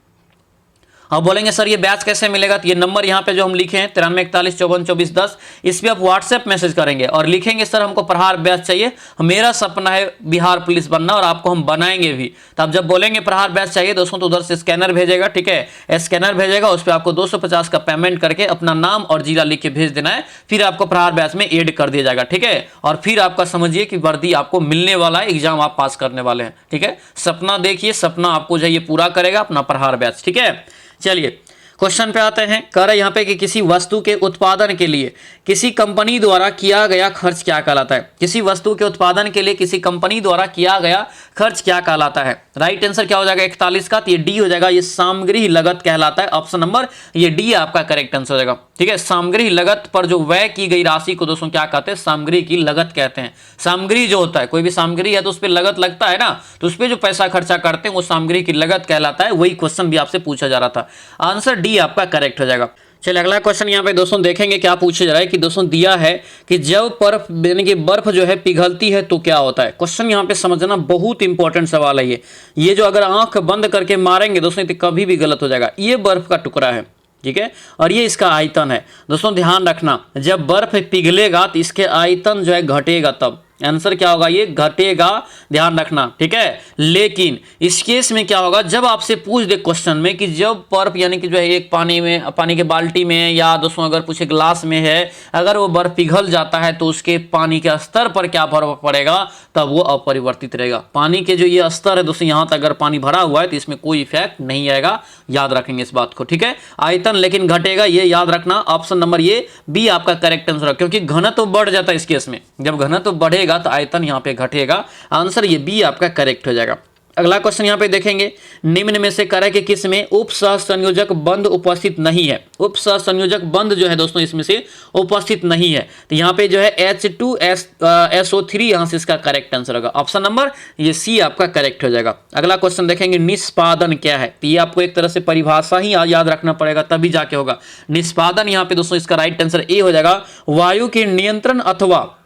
अब बोलेंगे सर ये बैच कैसे मिलेगा, तो ये नंबर यहाँ पे जो हम लिखे हैं 9341542410, इस पे आप व्हाट्सएप मैसेज करेंगे और लिखेंगे सर हमको प्रहार बैच चाहिए, मेरा सपना है बिहार पुलिस बनना और आपको हम बनाएंगे भी। तो आप जब बोलेंगे प्रहार बैच चाहिए दोस्तों तो उधर से स्कैनर भेजेगा। ठीक है, स्कैनर भेजेगा, उस पर आपको 250 का पेमेंट करके अपना नाम और जिला लिख के भेज देना है, फिर आपको प्रहार बैच में ऐड कर दिया जाएगा। ठीक है, और फिर आपका समझिए कि वर्दी आपको मिलने वाला है, एग्जाम आप पास करने वाले हैं। ठीक है, सपना देखिए, सपना आपको जो है ये पूरा करेगा अपना प्रहार बैच। ठीक है, चलिए क्वेश्चन पे आते हैं। कह रहे यहाँ पे कि किसी वस्तु के उत्पादन के लिए किसी कंपनी द्वारा किया गया खर्च क्या कहलाता है। किसी वस्तु के उत्पादन के लिए किसी कंपनी द्वारा किया गया खर्च क्या कहलाता है। राइट आंसर क्या हो जाएगा 41 का, तो ये डी हो जाएगा, ये सामग्री लागत कहलाता है। ऑप्शन नंबर ये डी आपका करेक्ट आंसर हो जाएगा। ठीक है, सामग्री लागत पर जो व्यय की गई राशि को दोस्तों क्या कहते हैं, सामग्री की लागत कहते हैं। सामग्री जो होता है, कोई भी सामग्री है तो उस पर लागत लगता है ना, तो उस पर जो पैसा खर्चा करते हैं वो सामग्री की लागत कहलाता है। वही क्वेश्चन भी आपसे पूछा जा रहा था, आंसर डी आपका करेक्ट हो जाएगा। चलिए अगला क्वेश्चन यहाँ पे दोस्तों देखेंगे क्या पूछा जा रहा है कि दोस्तों दिया है कि जब बर्फ यानी कि बर्फ जो है पिघलती है तो क्या होता है। क्वेश्चन यहाँ पे समझना बहुत इंपॉर्टेंट सवाल है ये जो अगर आंख बंद करके मारेंगे दोस्तों तो कभी भी गलत हो जाएगा। ये बर्फ का टुकड़ा है, ठीक है, और ये इसका आयतन है। दोस्तों ध्यान रखना, जब बर्फ पिघलेगा तो इसके आयतन जो है घटेगा, तब आंसर क्या होगा, ये घटेगा, ध्यान रखना। ठीक है, लेकिन इस केस में क्या होगा, जब आपसे पूछ दे क्वेश्चन में कि जब बर्फ यानी कि जो है एक पानी के बाल्टी में या दोस्तों अगर पूछे ग्लास में है, अगर वो बर्फ पिघल जाता है तो उसके पानी के स्तर पर क्या प्रभाव पड़ेगा, तब वो अपरिवर्तित रहेगा। पानी के जो ये स्तर है दोस्तों यहाँ तक अगर पानी भरा हुआ है तो इसमें कोई इफेक्ट नहीं आएगा, याद रखेंगे इस बात को। ठीक है, आयतन लेकिन घटेगा, ये याद रखना। ऑप्शन नंबर ये बी आपका करेक्ट आंसर है, क्योंकि घनत्व बढ़ जाता है इस केस में, जब घनत्व बढ़ेगा तो आयतन यहां पे घटेगा। आंसर ये बी आपका करेक्ट हो जाएगा। अगला क्वेश्चन यहां पे देखेंगे, निम्न में से करे कि किस में उपसह संयोजक बंध उपस्थित नहीं है। उपसह संयोजक बंध जो है दोस्तों इसमें से उपस्थित नहीं है, तो यहाँ पे जो है H2SO3 यहां से इसका करेक्ट आंसर होगा। ऑप्शन नंबर ये सी आपका करेक्ट हो जाएगा। अगला क्वेश्चन देखेंगे, निष्पादन क्या है, तो ये आपको एक तरह से परिभाषा ही याद रखना पड़ेगा तभी जाके होगा। निष्पादन यहाँ पे दोस्तों इसका राइट आंसर ए हो जाएगा, वायु के नियंत्रण अथवा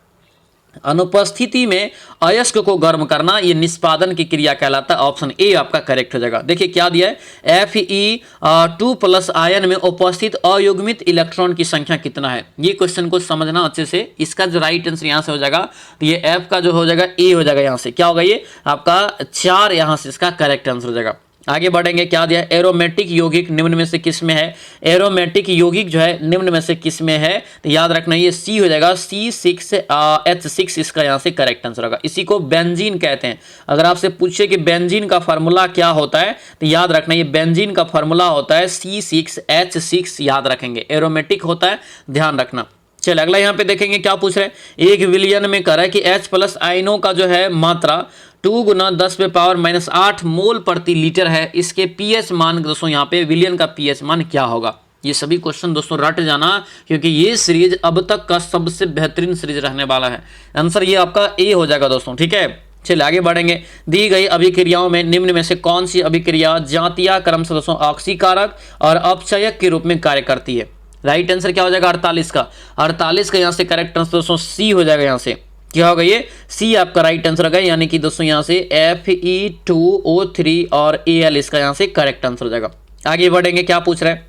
अनुपस्थिति में अयस्क को गर्म करना, ये निष्पादन की क्रिया कहलाता है। ऑप्शन ए आपका करेक्ट हो जाएगा। देखिए क्या दिया है, Fe2+ आयन में उपस्थित अयुग्मित इलेक्ट्रॉन की संख्या कितना है। ये क्वेश्चन को समझना अच्छे से, इसका जो राइट आंसर यहाँ से हो जाएगा, तो ये F का जो हो जाएगा ए हो जाएगा। यहाँ से क्या होगा, ये आपका 4 यहाँ से इसका करेक्ट आंसर हो जाएगा। आगे बढ़ेंगे, क्या दिया है, एरोमेटिक यौगिक निम्न में से किस में है। एरोमेटिक यौगिक जो है निम्न में से किस में है, तो याद रखना ये सी हो जाएगा, C6H6 इसका यहाँ से करेक्ट आंसर होगा। इसी को बेंजीन कहते हैं। अगर आपसे पूछे कि बेंजीन का फार्मूला क्या होता है, तो याद रखना ये बेंजीन का फार्मूला होता है C6H6, याद रखेंगे, एरोमेटिक होता है, ध्यान रखना। चलिए अगला यहाँ पे देखेंगे क्या पूछ रहे हैं, 1 विलियन में कह रहा है कि H+ आयनों का जो है मात्रा 2 × 10⁻⁸ मोल प्रति लीटर है। इसके पीएच मान दोस्तों यहाँ पे विलियन का पीएच मान क्या होगा। ये सभी क्वेश्चन दोस्तों रट जाना, क्योंकि ये सीरीज अब तक का सबसे बेहतरीन सीरीज रहने वाला है। आंसर ये आपका ए हो जाएगा दोस्तों। ठीक है, चलिए आगे बढ़ेंगे। दी गई अभिक्रियाओं में निम्न में से कौन सी अभिक्रिया जातीय क्रम से दोस्तों ऑक्सीकारक और अपचयक के रूप में कार्य करती है। राइट आंसर क्या हो जाएगा 48 का। 48 का यहाँ से करेक्ट आंसर दोस्तों सी हो जाएगा। यहाँ से क्या होगा, ये सी आपका राइट आंसर होगा, यानी कि दोस्तों यहाँ से Fe2O3 और Al इसका यहाँ से करेक्ट आंसर हो जाएगा। आगे बढ़ेंगे, क्या पूछ रहे हैं,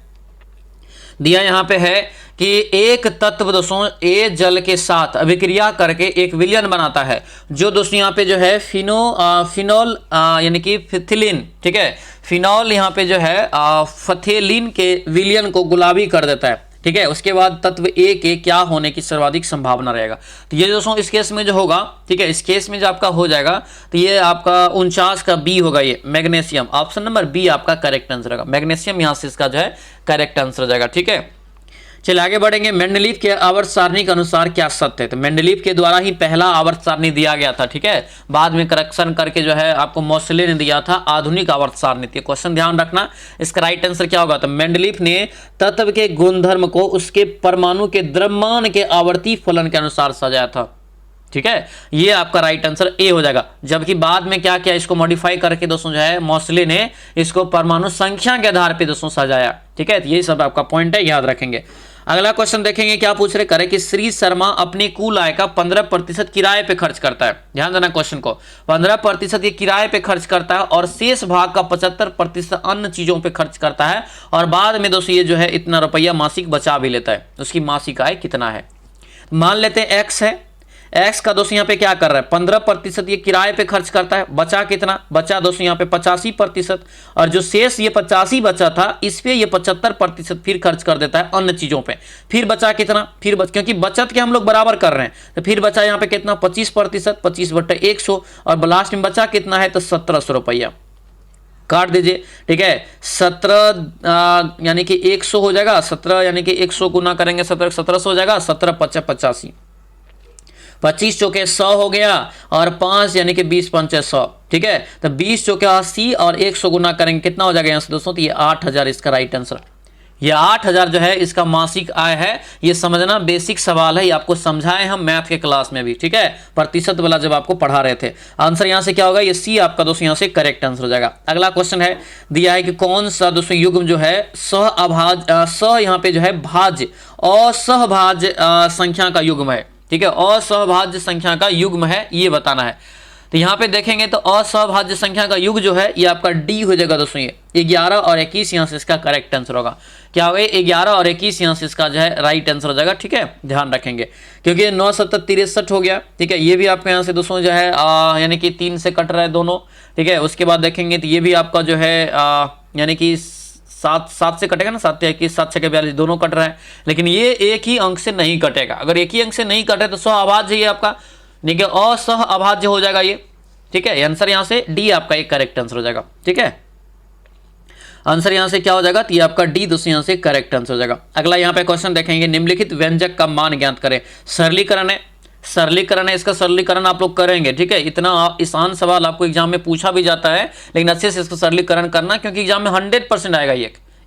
दिया यहाँ पे है कि एक तत्व दोस्तों ए जल के साथ अभिक्रिया करके एक विलयन बनाता है, जो दोस्तों यहाँ पे जो है फिनोल यानी कि फिथिलीन, ठीक है, फिनॉल यहाँ पे जो है फथेलिन के विलयन को गुलाबी कर देता है, ठीक है। उसके बाद तत्व ए के क्या होने की सर्वाधिक संभावना रहेगा, तो ये दोस्तों इस केस में जो होगा, ठीक है, इस केस में जो आपका हो जाएगा तो ये आपका 49 का बी होगा, ये मैग्नीशियम, ऑप्शन नंबर बी आपका करेक्ट आंसर रहेगा। मैग्नीशियम यहाँ से इसका जो है करेक्ट आंसर हो जाएगा, ठीक है। चलिए आगे बढ़ेंगे। मेंडलीव के आवर्त सारणी के अनुसार क्या सत्य है, तो मेंडलीव के द्वारा ही पहला आवर्त सारणी दिया गया था, ठीक है, बाद में करेक्शन करके जो है आपको मोसले ने दिया था आधुनिक आवर्त सारणी। क्वेश्चन ध्यान रखना, इसका राइट आंसर क्या होगा, तो मेंडलीव ने तत्व के गुणधर्म को उसके परमाणु के द्रव्यमान के आवर्ती फलन के अनुसार सजाया था, ठीक है, ये आपका राइट आंसर ए हो जाएगा। जबकि बाद में क्या किया, इसको मॉडिफाई करके दोस्तों जो है मोसले ने इसको परमाणु संख्या के आधार पे दोस्तों सजाया, ठीक है, तो यही सब आपका पॉइंट है, याद रखेंगे। अगला क्वेश्चन देखेंगे, क्या पूछ रहे, करे कि श्री शर्मा अपने कुल आय का 15% किराए पे खर्च करता है। ध्यान देना क्वेश्चन को, 15% ये किराए पे खर्च करता है और शेष भाग का 75% अन्य चीजों पे खर्च करता है, और बाद में दोस्तों ये जो है इतना रुपया मासिक बचा भी लेता है। उसकी मासिक आय कितना है, मान लेते हैं एक्स है, एक्स का दोस्तों यहाँ पे क्या कर रहा है, 15% ये किराए पे खर्च करता है, बचा कितना, बचा दोस्तों यहाँ पे 85%, और जो शेष ये 85 बचा था इस पे ये 75% फिर खर्च कर देता है अन्य चीजों पे। फिर बचा कितना, क्योंकि बचत के हम लोग बराबर कर रहे हैं, तो फिर बचा यहाँ पे कितना 25%, 25/100, और लास्ट में बचा कितना है, तो 1700 रुपया काट दीजिए, ठीक है। 17 यानी कि 100 हो जाएगा, 17 यानी कि 100 गुना करेंगे 1700 हो जाएगा, 17×5 = 85, 25 चौके 100 हो गया, और 5 यानी कि 20×5 = 100, ठीक है। तो 20 चौके 80 और 100 गुना करेंगे कितना हो जाएगा यहाँ से दोस्तों, तो ये 8000 इसका राइट आंसर। ये 8000 जो है इसका मासिक आय है। ये समझना बेसिक सवाल है, ये आपको समझाए हम मैथ के क्लास में भी, ठीक है, प्रतिशत वाला जब आपको पढ़ा रहे थे। आंसर यहाँ से क्या होगा, ये सी आपका दोस्तों यहाँ से करेक्ट आंसर हो जाएगा। अगला क्वेश्चन है, दिया है कि कौन सा दोस्तों युग्म जो है यहाँ पे जो है भाज्य असहभाज्य संख्या का युग्म है, ठीक है, असहभाज्य संख्या का युग्म है, ये बताना है। तो यहाँ पे देखेंगे तो असहभाज्य संख्या का युग जो है ये आपका डी हो जाएगा दोस्तों, ये 11 और 21 यहाँ से इसका करेक्ट आंसर होगा। क्या होगा, 11 और 21 यहाँ से इसका जो है राइट आंसर हो जाएगा, ठीक है, ध्यान रखेंगे। क्योंकि 9 7 63 हो गया, ठीक है, ये भी आपको यहाँ से दोस्तों जो है यानी कि 3 से कट रहा है दोनों, ठीक है। उसके बाद देखेंगे तो ये भी आपका जो है यानी कि 7 से कटेगा ना, 7 या 21, 7 6 42 दोनों कट रहा है, लेकिन ये एक ही अंक से नहीं कटेगा। अगर एक ही अंक से नहीं कटे तो सहअभाज्य ये आपका ठीक है असहअभाज्य हो जाएगा ये, ठीक है। आंसर यहाँ से डी आपका एक करेक्ट आंसर हो जाएगा, ठीक है। आंसर यहाँ से क्या हो जाएगा, तो ये आपका डी दोस्तों यहाँ से करेक्ट आंसर हो जाएगा। अगला यहाँ पे क्वेश्चन देखेंगे, निम्नलिखित व्यंजक का मान ज्ञात करें। सरलीकरण है, इसका सरलीकरण आप लोग करेंगे, ठीक है। इतना आसान सवाल आपको एग्जाम में पूछा भी जाता है, लेकिन अच्छे से इसका सरलीकरण करना, क्योंकि एग्जाम में 100% आएगा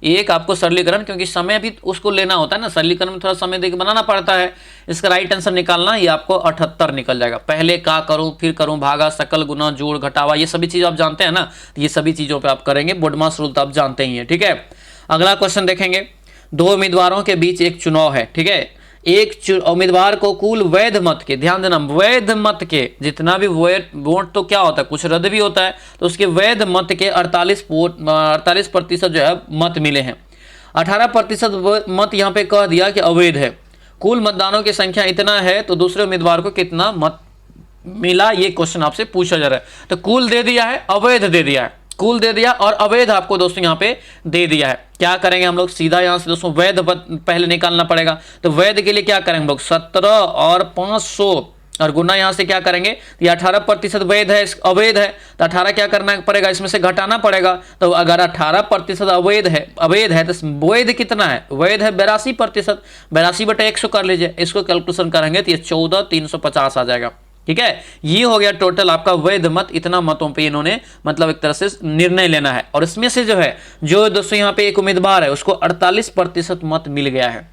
एक आपको सरलीकरण, क्योंकि समय भी उसको लेना होता है ना, सरलीकरण में थोड़ा समय देकर बनाना पड़ता है। इसका राइट आंसर निकालना, ये आपको 78 निकल जाएगा। पहले का करूं, फिर करूं, भागा, सकल, गुना, जोड़, घटावा, ये सभी चीज आप जानते हैं ना, ये सभी चीजों पे आप करेंगे। बोडमास रूल तो आप जानते ही हैं, ठीक है। अगला क्वेश्चन देखेंगे, 2 उम्मीदवारों के बीच एक चुनाव है, ठीक है। एक उम्मीदवार को कुल वैध मत के, ध्यान देना, वैध मत के जितना भी वोट तो क्या होता है, कुछ रद्द भी होता है, तो उसके वैध मत के 48% जो है मत मिले हैं। 18% मत यहाँ पे कह दिया कि अवैध है। कुल मतदानों की संख्या इतना है, तो दूसरे उम्मीदवार को कितना मत मिला, ये क्वेश्चन आपसे पूछा जा रहा है। तो कुल दे दिया है, अवैध दे दिया है, कुल दे दिया और अवैध आपको दोस्तों यहाँ पे दे दिया है। क्या करेंगे हम लोग, सीधा यहाँ से दोस्तों वैध पहले निकालना पड़ेगा। तो वैध के लिए क्या करेंगे हम लोग, 17 और 500 और गुना यहाँ से क्या करेंगे, ये 18% वैध है, अवैध है, तो 18 क्या करना पड़ेगा, इसमें से घटाना पड़ेगा। तो अगर 18% अवैध है तो वैध कितना है, वैध है 82%, 82/100 कर लीजिए। इसको कैलकुलेशन करेंगे तो ये 14,350 आ जाएगा, ठीक है। ये हो गया टोटल आपका वैध मत। इतना मतों पे इन्होंने मतलब एक तरह से निर्णय लेना है, और इसमें से जो है जो दोस्तों यहाँ पे एक उम्मीदवार है उसको 48% मत मिल गया है,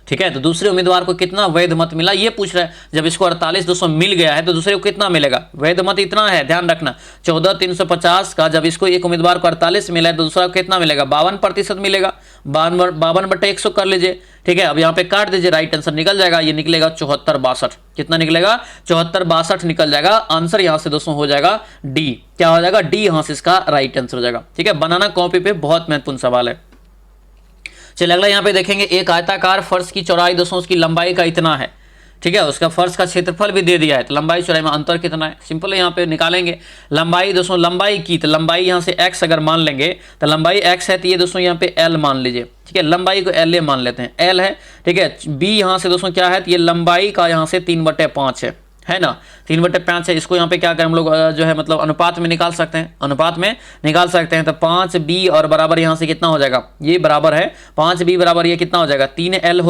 ठीक है। तो दूसरे उम्मीदवार को कितना वैध मत मिला ये पूछ रहा है। जब इसको 48 200 मिल गया है तो दूसरे को कितना मिलेगा, वैध मत इतना है, ध्यान रखना 14,350 का जब इसको एक उम्मीदवार को 48 मिला है तो दूसरा को कितना मिलेगा, 52% मिलेगा। 52/100 कर लीजिए, ठीक है। अब यहाँ पे काट दीजिए, राइट आंसर निकल जाएगा, ये निकलेगा 74/62। कितना निकलेगा, 74/62 निकल जाएगा। आंसर यहाँ से दोस्तों हो जाएगा डी। क्या हो जाएगा, डी यहाँ से इसका राइट आंसर हो जाएगा, ठीक है। बनाना कॉपी पे बहुत महत्वपूर्ण सवाल है। चलिए अगला यहाँ पे देखेंगे, एक आयताकार फर्श की चौड़ाई दोस्तों उसकी लंबाई का इतना है, ठीक है, उसका फर्श का क्षेत्रफल भी दे दिया है, तो लंबाई चौड़ाई में अंतर कितना है, सिंपल है, यहाँ पे निकालेंगे लंबाई दोस्तों, लंबाई की तो लंबाई यहाँ से x अगर मान लेंगे तो लंबाई x है, तो ये दोस्तों यहाँ पे l मान लीजिए, ठीक है, लंबाई को l मान लेते हैं, l है, ठीक है, b यहाँ से दोस्तों क्या है, तो ये लंबाई का यहाँ से 3/5 है ना, 3/5 है, इसको यहाँ पे क्या करें हम लोग जो है मतलब अनुपात में निकाल सकते हैं, अनुपात में निकाल सकते हैं, तो 5b और बराबर यहाँ से कितना हो जाएगा, ये बराबर है 5b बराबर ये कितना हो जाएगा, 3l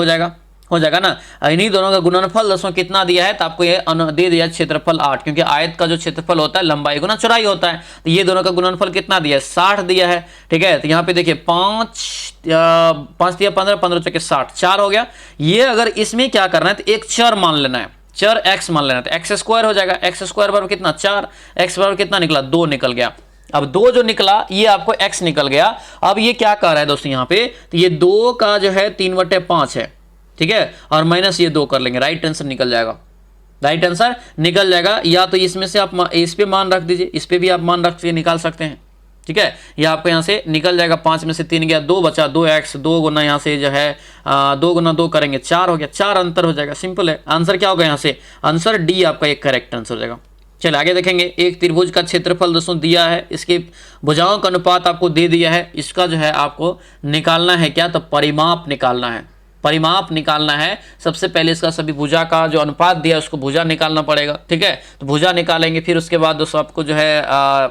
हो जाएगा ना। इन्हीं दोनों का गुणनफल दोस्तों कितना दिया है, तो आपको ये दे दिया क्षेत्रफल 8, क्योंकि आयत का जो क्षेत्रफल होता है लंबाई गुना चौड़ाई होता है, तो ये दोनों का गुणनफल कितना दिया है, 60 दिया है, ठीक है, तो यहाँ पे देखिए 5 दिया 15, 15 चौके 60, 4 हो गया। ये अगर इसमें क्या करना है, तो एक चर मान लेना है, चर x मान लेना है, तो x स्क्वायर हो जाएगा, x स्क्वायर बराबर कितना 4, x बराबर कितना निकला 2 निकल गया। अब 2 जो निकला ये आपको x निकल गया। अब ये क्या कर रहा है दोस्तों यहाँ पे, तो ये 2 का जो है 3/5 है, ठीक है, और माइनस ये 2 कर लेंगे, राइट आंसर निकल जाएगा, राइट आंसर निकल जाएगा। या तो इसमें से आप इस पे मान रख दीजिए, इस पे भी आप मान रख के निकाल सकते हैं, ठीक है, ये आपको यहाँ से निकल जाएगा, 5 में से 3 गया, 2 बचा, 2x, 2 गुना यहाँ से जो है 2 गुना 2 करेंगे 4 हो गया, 4 अंतर हो जाएगा, सिंपल है, आंसर क्या होगा यहाँ से, आंसर डी आपका एक करेक्ट आंसर हो जाएगा। चलिए आगे देखेंगे, एक त्रिभुज का क्षेत्रफल दोस्तों दिया है, इसके भुजाओं का अनुपात आपको दे दिया है, इसका जो है आपको निकालना है क्या, तो परिमाप निकालना है, परिमाप निकालना है। सबसे पहले इसका सभी भुजा का जो अनुपात दिया है उसको भुजा निकालना पड़ेगा, ठीक है, तो भुजा निकालेंगे, फिर उसके बाद दोस्तों आपको जो है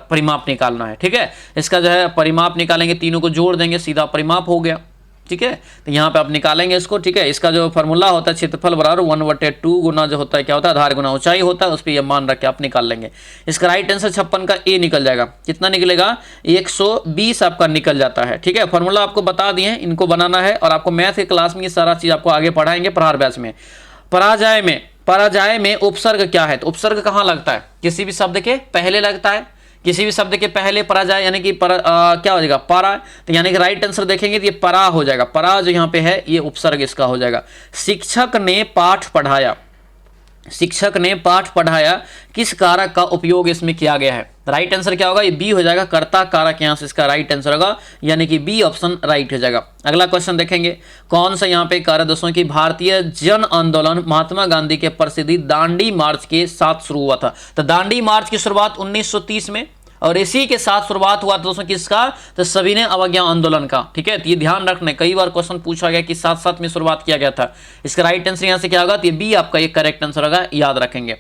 परिमाप निकालना है, ठीक है, इसका जो है परिमाप निकालेंगे, तीनों को जोड़ देंगे, सीधा परिमाप हो गया, ठीक है, तो यहाँ पे आप निकालेंगे इसको, ठीक है, इसका जो फॉर्मूला होता है क्षेत्रफल बराबर 1/2 गुना जो होता है क्या होता है, आधार गुना ऊंचाई होता है, उस पर यह मान रख के आप निकाल लेंगे। इसका राइट आंसर 56 का ए निकल जाएगा, कितना निकलेगा 120 आपका निकल जाता है, ठीक है, फॉर्मूला आपको बता दिए, इनको बनाना है, और आपको मैथ के क्लास में ये सारा चीज आपको आगे पढ़ाएंगे प्रहार बैच में। पराजय में उपसर्ग क्या है, तो उपसर्ग कहाँ लगता है, किसी भी शब्द के पहले लगता है, किसी भी शब्द के पहले पराजय यानी कि क्या हो जाएगा परा, तो यानी कि राइट आंसर देखेंगे तो ये परा हो जाएगा, परा जो यहाँ पे है ये उपसर्ग इसका हो जाएगा। शिक्षक ने पाठ पढ़ाया, शिक्षक ने पाठ पढ़ाया, किस कारक का उपयोग इसमें किया गया है, राइट आंसर क्या होगा, ये बी हो जाएगा, कर्ता कारक यहाँ से इसका राइट आंसर होगा, यानी कि बी ऑप्शन राइट हो जाएगा। अगला क्वेश्चन देखेंगे, कौन सा यहाँ पे कार्य दोस्तों की भारतीय जन आंदोलन महात्मा गांधी के प्रसिद्ध दांडी मार्च के साथ शुरू हुआ था, तो दांडी मार्च की शुरुआत 1930 में, और इसी के साथ शुरुआत हुआ था दोस्तों किसका, तो सविनय अवज्ञा आंदोलन का, ठीक है, तो ये ध्यान रखना, कई बार क्वेश्चन पूछा गया कि साथ साथ में शुरुआत किया गया था, इसका राइट आंसर यहाँ से क्या होगा, तो ये बी आपका ये करेक्ट आंसर होगा, याद रखेंगे।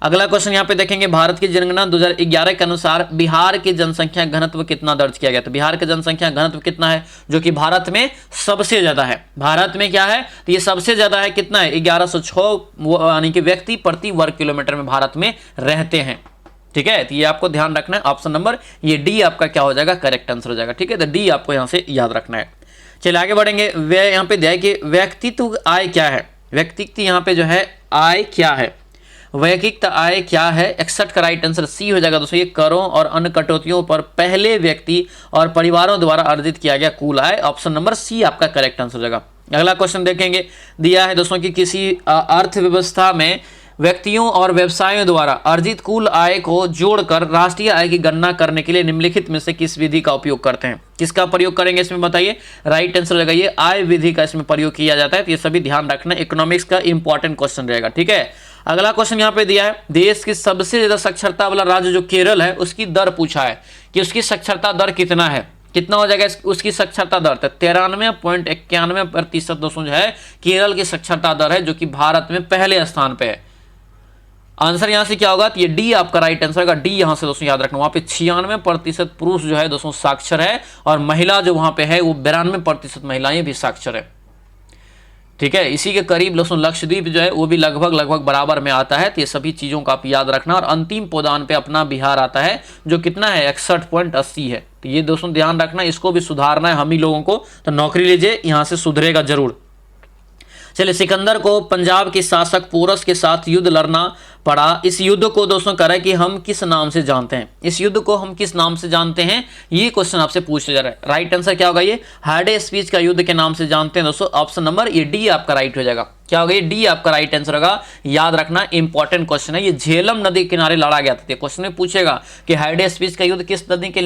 अगला क्वेश्चन यहाँ पे देखेंगे, भारत की जनगणना 2011 के अनुसार बिहार की जनसंख्या घनत्व कितना दर्ज किया गया, तो बिहार की जनसंख्या घनत्व कितना है, जो कि भारत में सबसे ज्यादा है, भारत में क्या है, तो ये सबसे ज्यादा है, कितना है 1106 यानी कि व्यक्ति प्रति वर्ग किलोमीटर में भारत में रहते हैं, ठीक है, तो ये आपको ध्यान रखना है, ऑप्शन नंबर ये डी आपका क्या हो जाएगा, करेक्ट आंसर हो जाएगा, ठीक है, तो डी आपको यहाँ से याद रखना है। चलिए आगे बढ़ेंगे, यहाँ पे दिया है कि व्यक्तित्व आय क्या है, व्यक्तित्व यहाँ पे जो है आय क्या है, व्यक्तिगत आय क्या है, 61 का राइट आंसर सी हो जाएगा दोस्तों, ये करों और अन्य कटौतियों पर पहले व्यक्ति और परिवारों द्वारा अर्जित किया गया कुल आय, ऑप्शन नंबर सी आपका करेक्ट आंसर हो जाएगा। अगला क्वेश्चन देखेंगे, दिया है दोस्तों कि किसी अर्थव्यवस्था में व्यक्तियों और व्यवसायों द्वारा अर्जित कुल आय को जोड़कर राष्ट्रीय आय की गणना करने के लिए निम्नलिखित में से किस विधि का उपयोग करते हैं, किसका प्रयोग करेंगे इसमें बताइए, राइट आंसर रहेगा ये आय विधि का इसमें प्रयोग किया जाता है, तो ये सभी ध्यान रखना, इकोनॉमिक्स का इंपॉर्टेंट क्वेश्चन रहेगा, ठीक है। अगला क्वेश्चन यहाँ पे दिया है, देश की सबसे ज्यादा साक्षरता वाला राज्य जो केरल है उसकी दर पूछा है कि उसकी साक्षरता दर कितना है, कितना हो जाएगा उसकी साक्षरता दर, 93.91% दोस्तों जो है केरल की साक्षरता दर है, जो कि भारत में पहले स्थान पे है। आंसर यहां से क्या होगा, तो ये डी आपका राइट आंसर होगा, डी यहां से दोस्तों याद रखना, वहां पे 96% पुरुष जो है दोस्तों साक्षर है, और महिला जो वहां पे है वो 92% महिलाएं भी साक्षर है, ठीक है। इसी के करीब दोस्तों लक्षद्वीप जो है वो भी लगभग बराबर में आता है, तो ये सभी चीजों का आप याद रखना, और अंतिम पदान पे अपना बिहार आता है जो कितना है 61.80 है, तो ये दोस्तों ध्यान रखना, इसको भी सुधारना है हम ही लोगों को, तो नौकरी लीजिए यहाँ से सुधरेगा जरूर। चलिए, सिकंदर को पंजाब के शासक पोरस के साथ युद्ध लड़ना पड़ा, इस युद्ध को दोस्तों कह रहा है कि हम किस नाम से जानते हैं, इस युद्ध को हम किस नाम से जानते हैं, ये क्वेश्चन आपसे पूछा जा रहा है, राइट आंसर क्या होगा, ये हार्डे स्पीच का युद्ध के नाम से जानते हैं दोस्तों, ऑप्शन नंबर ये डी आपका राइट हो जाएगा। क्या हो गया, डी आपका राइट आंसर होगा। याद रखना इंपॉर्टेंट क्वेश्चन है, ये झेलम नदी के किनारे लड़ा गया था। क्वेश्चन में पूछेगा कि हाइडेस्पिस का युद्ध किस नदी के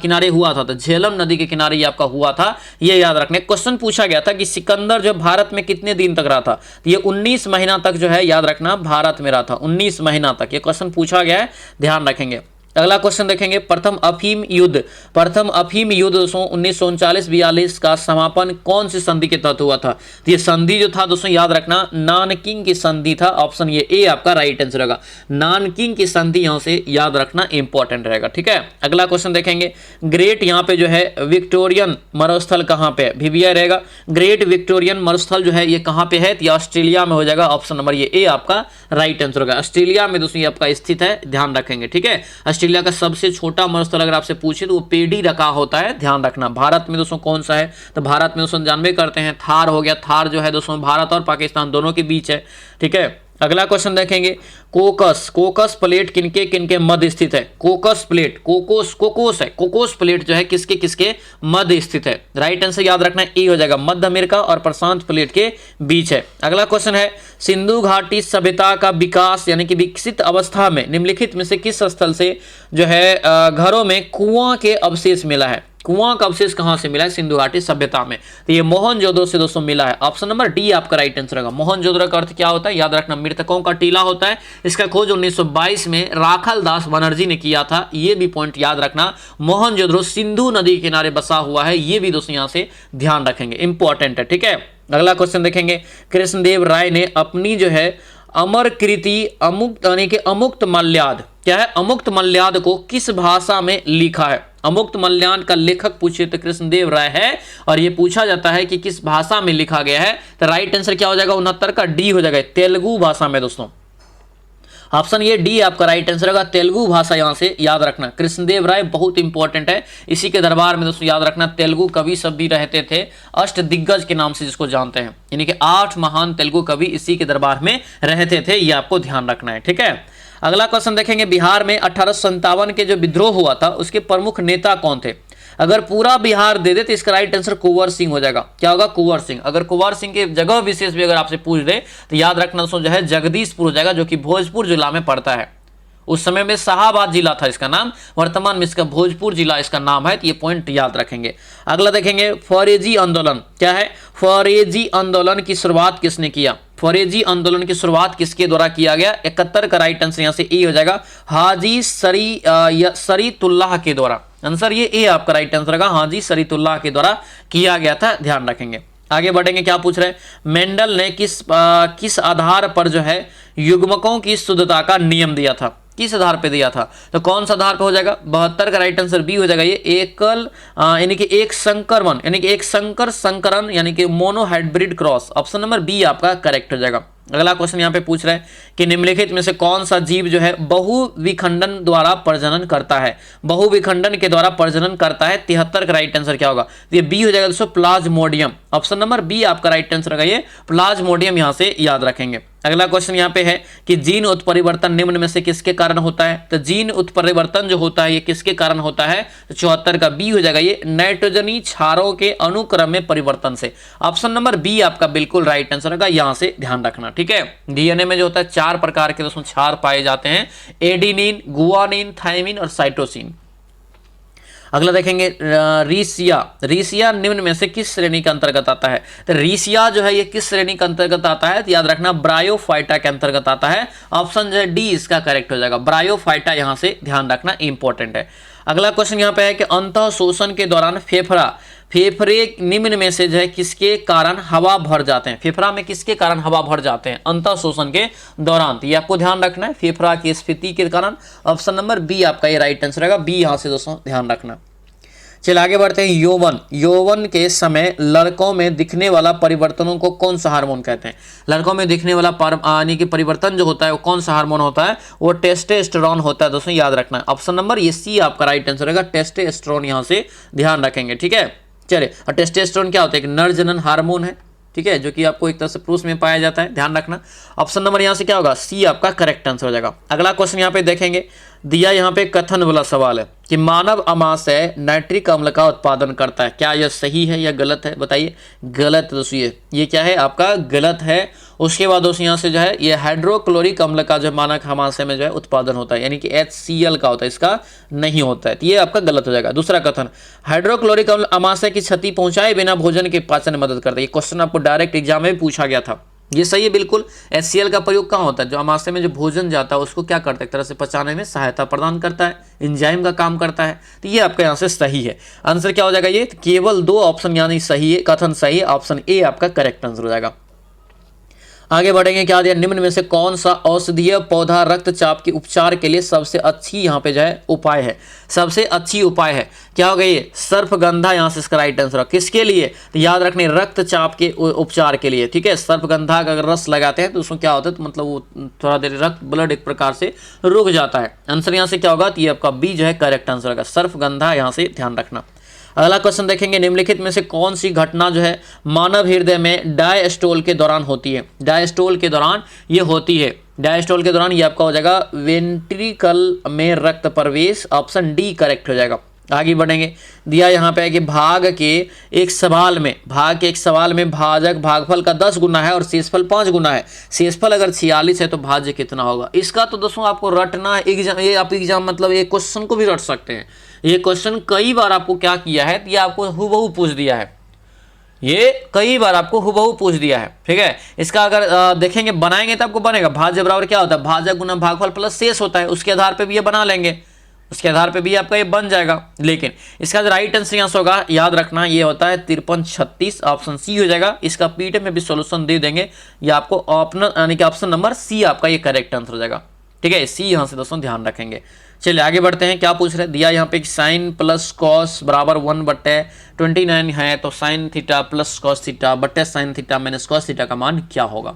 किनारे हुआ था, तो झेलम नदी के किनारे ये आपका हुआ था, ये याद रखना। क्वेश्चन पूछा गया था कि सिकंदर जो भारत में कितने दिन तक रहा था, तो ये 19 महीना तक जो है याद रखना भारत में रहा था, 19 महीना तक ये क्वेश्चन पूछा गया है, ध्यान रखेंगे। अगला क्वेश्चन देखेंगे, प्रथम अफीम युद्ध 1939-42 का समापन कौन सी संधि के तहत हुआ था, तो ये संधि जो था दोस्तों याद रखना नानकिंग की संधि था। ऑप्शन ये ए आपका राइट आंसर होगा, नानकिंग की संधि यहां से याद रखना इंपॉर्टेंट रहेगा, ठीक है। अगला क्वेश्चन देखेंगे, ग्रेट यहाँ पे जो है विक्टोरियन मरुस्थल कहाँ पे, VVI रहेगा। ग्रेट विक्टोरियन मरुस्थल जो है ये कहाँ पे है, तो ऑस्ट्रेलिया में हो जाएगा। ऑप्शन नंबर ये ए आपका राइट आंसर होगा, ऑस्ट्रेलिया में दोस्तों ये आपका स्थित है, ध्यान रखेंगे, ठीक है। ऑस्ट्रेलिया का सबसे छोटा मरुस्थल अगर आपसे पूछे तो वो पेडी रखा होता है, ध्यान रखना। भारत में दोस्तों कौन सा है, तो भारत में दोस्तों जानबे करते हैं थार हो गया, थार जो है दोस्तों भारत और पाकिस्तान दोनों के बीच है, ठीक है। अगला क्वेश्चन देखेंगे, कोकस प्लेट किनके किनके मध्य स्थित है, कोकस प्लेट कोकोस प्लेट जो है किसके किसके मध्य स्थित है, राइट आंसर याद रखना ए हो जाएगा, मध्य अमेरिका और प्रशांत प्लेट के बीच है। अगला क्वेश्चन है, सिंधु घाटी सभ्यता का विकास यानी कि विकसित अवस्था में निम्नलिखित में से किस स्थल से जो है घरों में कुआं के अवशेष मिला है, कुआं का अवशेष कहां से मिला है, सिंधु घाटी सभ्यता में, तो ये मोहनजोदड़ो से दोस्तों मिला है। ऑप्शन नंबर डी आपका राइट आंसर होगा। मोहनजोदड़ो का अर्थ क्या होता है, याद रखना मृतकों का टीला होता है। इसका खोज 1922 में राखल दास बनर्जी ने किया था, ये भी पॉइंट याद रखना। मोहनजोदड़ो सिंधु नदी के किनारे बसा हुआ है, ये भी दोस्तों यहां से ध्यान रखेंगे, इंपॉर्टेंट है, ठीक है। अगला क्वेश्चन देखेंगे, कृष्णदेव राय ने अपनी जो है अमर कृति अमुक्त यानी कि अमुक्त मल्याद, क्या है, अमुक्त मल्याद को किस भाषा में लिखा है। अमुक्त मल्याद का लेखक पूछे तो कृष्णदेव राय है, और ये पूछा जाता है कि किस भाषा में लिखा गया है, तो राइट आंसर क्या हो जाएगा, 69 का डी हो जाएगा, तेलुगु भाषा में दोस्तों। ऑप्शन ये डी आपका राइट आंसर होगा, तेलुगु भाषा यहां से याद रखना। कृष्णदेव राय बहुत इंपॉर्टेंट है, इसी के दरबार में दोस्तों याद रखना तेलुगु कवि सब भी रहते थे, अष्ट दिग्गज के नाम से जिसको जानते हैं, यानी कि 8 महान तेलुगु कवि इसी के दरबार में रहते थे, ये आपको ध्यान रखना है, ठीक है। अगला क्वेश्चन देखेंगे, बिहार में 1857 के जो विद्रोह हुआ था उसके प्रमुख नेता कौन थे। अगर पूरा बिहार दे दे तो इसका राइट आंसर कुंवर सिंह हो जाएगा, क्या होगा, कुंवर सिंह। अगर कुंवर सिंह के जगह विशेष भी अगर आपसे पूछ दे तो याद रखना दोस्तों जो है जगदीशपुर हो जाएगा, जो कि भोजपुर जिला में पड़ता है। उस समय में शाहाबाद जिला था इसका नाम, वर्तमान में इसका भोजपुर जिला इसका नाम है, तो ये पॉइंट याद रखेंगे। अगला देखेंगे, फौरेजी आंदोलन क्या है, फौरेजी आंदोलन की शुरुआत किसने किया, फौरेजी आंदोलन की शुरुआत किसके द्वारा किया गया, 71 का राइट आंसर यहां से ए हो जाएगा, हाजी शरीतुल्लाह के द्वारा। आंसर ये ए आपका राइट आंसर होगा, हाजी शरीतुल्लाह के द्वारा किया गया था, ध्यान रखेंगे। आगे बढ़ेंगे, क्या पूछ रहे हैं, मेंडल ने किस आधार पर जो है युग्मकों की शुद्धता का नियम दिया था, किस आधार पे दिया था, तो कौन सा आधार पे हो जाएगा, 72 का राइट आंसर बी हो जाएगा, ये एकल यानी कि एक संकरमण यानी कि एक संकरण यानी कि monohybrid cross. Option number B आपका करेक्ट हो जाएगा। अगला क्वेश्चन यहाँ पे पूछ रहे हैं कि निम्नलिखित में से कौन सा जीव जो है बहुविखंडन द्वारा प्रजनन करता है, बहुविखंडन के द्वारा प्रजनन करता है, 73 का राइट आंसर क्या होगा, तो ये बी हो जाएगा दोस्तों, प्लाज्मोडियम। ऑप्शन नंबर बी आपका राइट आंसर होगा, ये प्लाज्मोडियम यहाँ से याद रखेंगे। अगला क्वेश्चन यहाँ पे है कि जीन उत्परिवर्तन निम्न में से किसके कारण होता है, तो जीन उत्परिवर्तन जो होता है ये किसके कारण होता है, तो 74 का बी हो जाएगा, ये नाइट्रोजनी क्षारों के अनुक्रम में परिवर्तन से। ऑप्शन नंबर बी आपका बिल्कुल राइट आंसर होगा, यहां से ध्यान रखना, ठीक है। डीएनए में जो होता है 4 प्रकार के दोस्तों क्षार पाए जाते हैं, एडिनिन, गुआनिन, थाइमिन और साइटोसिन। अगला देखेंगे, रीसिया निम्न में से किस श्रेणी के अंतर्गत आता है, तो रीसिया जो है ये किस श्रेणी के अंतर्गत आता है, तो याद रखना ब्रायोफाइटा के अंतर्गत आता है। ऑप्शन जो है डी इसका करेक्ट हो जाएगा, ब्रायोफाइटा, यहां से ध्यान रखना इंपॉर्टेंट है। अगला क्वेश्चन यहाँ पे है कि अंतः शोषण के दौरान फेफड़े निम्न में से जो है किसके कारण हवा भर जाते हैं, फेफड़ा में किसके कारण हवा भर जाते हैं अंतः शोषण के दौरान, तो ये आपको ध्यान रखना है, फेफड़ा की स्फीति के कारण। ऑप्शन नंबर बी आपका ये राइट आंसर रहेगा, बी यहाँ से दोस्तों ध्यान रखना। चलिए आगे बढ़ते हैं, यौवन के समय लड़कों में दिखने वाला परिवर्तनों को कौन सा हार्मोन कहते हैं, लड़कों में दिखने वाला यानी कि परिवर्तन जो होता है वो कौन सा हार्मोन होता है, वो टेस्टोस्टेरोन होता है दोस्तों, याद रखना है। ऑप्शन नंबर ये सी आपका राइट आंसर रहेगा, टेस्टोस्टेरोन यहाँ से ध्यान रखेंगे, ठीक है। चलिए, और टेस्टोस्टेरोन क्या होता है, एक नर जनन हार्मोन है, ठीक है, जो कि आपको एक तरह से पुरुष में पाया जाता है, ध्यान रखना। ऑप्शन नंबर यहाँ से क्या होगा, सी आपका करेक्ट आंसर हो जाएगा। अगला क्वेश्चन यहाँ पे देखेंगे, दिया यहाँ पे कथन वाला सवाल है कि मानव अमाशय नाइट्रिक अम्ल का उत्पादन करता है, क्या यह सही है या गलत है, बताइए। गलत दोस्तों, ये क्या है आपका गलत है। उसके बाद दोस्तों यहाँ से जो है ये हाइड्रोक्लोरिक अम्ल का जो मानक आमाशय में जो है उत्पादन होता है, यानी कि HCl का होता है, इसका नहीं होता है, तो ये आपका गलत हो जाएगा। दूसरा कथन, हाइड्रोक्लोरिक अम्ल आमाशय की क्षति पहुंचाए बिना भोजन के पाचन में मदद करता है। ये क्वेश्चन आपको डायरेक्ट एग्जाम में पूछा गया था, ये सही है बिल्कुल। HCl का प्रयोग कहाँ होता है? जो आमाशय में जो भोजन जाता है उसको क्या करता है, एक तरह से पचाने में सहायता प्रदान करता है, एंजाइम का काम करता है, तो ये आपका यहाँ से सही है। आंसर क्या हो जाएगा? ये केवल 2 ऑप्शन यानी सही है, कथन सही है, ऑप्शन ए आपका करेक्ट आंसर हो जाएगा। आगे बढ़ेंगे, क्या दिया, निम्न में से कौन सा औषधीय पौधा रक्तचाप के उपचार के लिए सबसे अच्छी यहाँ पे जो है उपाय है, सबसे अच्छी उपाय है? क्या होगा ये? सर्पगंधा यहाँ से इसका राइट आंसर है। किसके लिए? तो याद रखने रक्तचाप के उपचार के लिए, ठीक है। सर्पगंधा का अगर रस लगाते हैं तो उसमें क्या होता है, तो मतलब वो थोड़ा देर रक्त ब्लड एक प्रकार से रुक जाता है। आंसर यहाँ से क्या होगा? तो ये आपका बी जो है करेक्ट आंसर होगा, सर्पगंधा, यहाँ से ध्यान रखना। अगला क्वेश्चन देखेंगे, निम्नलिखित में से कौन सी घटना जो है मानव हृदय में डायस्टोल के दौरान होती है? डायस्टोल के दौरान ये होती है, डायस्टोल के दौरान ये आपका हो जाएगा वेंट्रिकल में रक्त प्रवेश, ऑप्शन डी करेक्ट हो जाएगा। आगे बढ़ेंगे, दिया यहाँ पे है कि भाग के एक सवाल में भाजक भागफल का 10 गुना है और शेषफल 5 गुना है। शेषफल अगर 46 है तो भाज्य कितना होगा? इसका तो दोस्तों आपको रटना है, एग्जाम, ये आप एग्जाम मतलब ये क्वेश्चन को भी रट सकते हैं। ये क्वेश्चन कई बार आपको क्या किया है, ये आपको हुबहू पूछ दिया है, ये कई बार आपको हुबहू पूछ दिया है, ठीक है। इसका अगर देखेंगे बनाएंगे तो आपको बनेगा, भाज्य बराबर क्या होता है? भाजक गुना भागफल प्लस शेष होता है, उसके आधार पे भी ये बना लेंगे, उसके आधार पे भी आपका ये बन जाएगा। लेकिन इसका जो राइट आंसर यहाँ से होगा, याद रखना, ये होता है 5336, ऑप्शन सी हो जाएगा। इसका पीडीएफ में भी सॉल्यूशन दे देंगे, ये आपको ऑप्शन यानी कि ऑप्शन नंबर सी आपका ये करेक्ट आंसर हो जाएगा, ठीक है। सी यहाँ से दोस्तों ध्यान रखेंगे। चलिए आगे बढ़ते हैं, क्या पूछ रहे हैं? दिया यहाँ पे साइन प्लस कॉस बराबर 1/29 है, तो sine theta plus cos theta बटे sine theta minus cos theta का मान क्या होगा?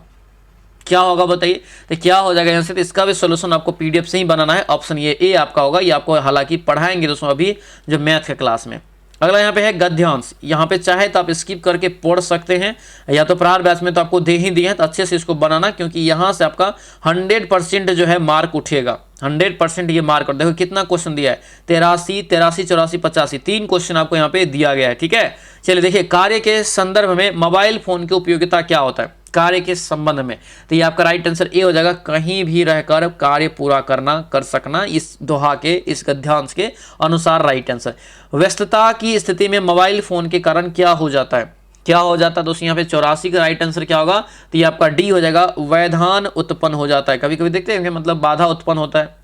क्या होगा बताइए? तो क्या हो जाएगा यहाँ से? तो इसका भी सॉल्यूशन आपको पीडीएफ से ही बनाना है, ऑप्शन ये ए आपका होगा। ये आपको हालांकि पढ़ाएंगे दोस्तों अभी जो मैथ के क्लास में। अगला यहाँ पे है गद्यांश, यहाँ पे चाहे तो आप स्किप करके पढ़ सकते हैं, या तो प्रार बैच में तो आपको दे ही दिए हैं, तो अच्छे से इसको बनाना, क्योंकि यहाँ से आपका 100% जो है मार्क उठेगा, 100% ये मार्क। और देखो कितना क्वेश्चन दिया है, 83, 84, 84, 85, 3 क्वेश्चन आपको यहाँ पे दिया गया है, ठीक है। चलिए देखिए, कार्य के संदर्भ में मोबाइल फोन की उपयोगिता क्या होता है? कार्य के संबंध में, तो ये आपका राइट आंसर ए हो जाएगा, कहीं भी रहकर कार्य पूरा कर सकना, इस दोहा के, इस गद्यांश के अनुसार राइट आंसर। व्यस्तता की स्थिति में मोबाइल फोन के कारण क्या हो जाता है? क्या हो जाता है दोस्तों? यहाँ पे 84 का राइट आंसर क्या होगा? तो ये आपका डी हो जाएगा, व्यवधान उत्पन्न हो जाता है। कभी कभी देखते हैं मतलब बाधा उत्पन्न होता है।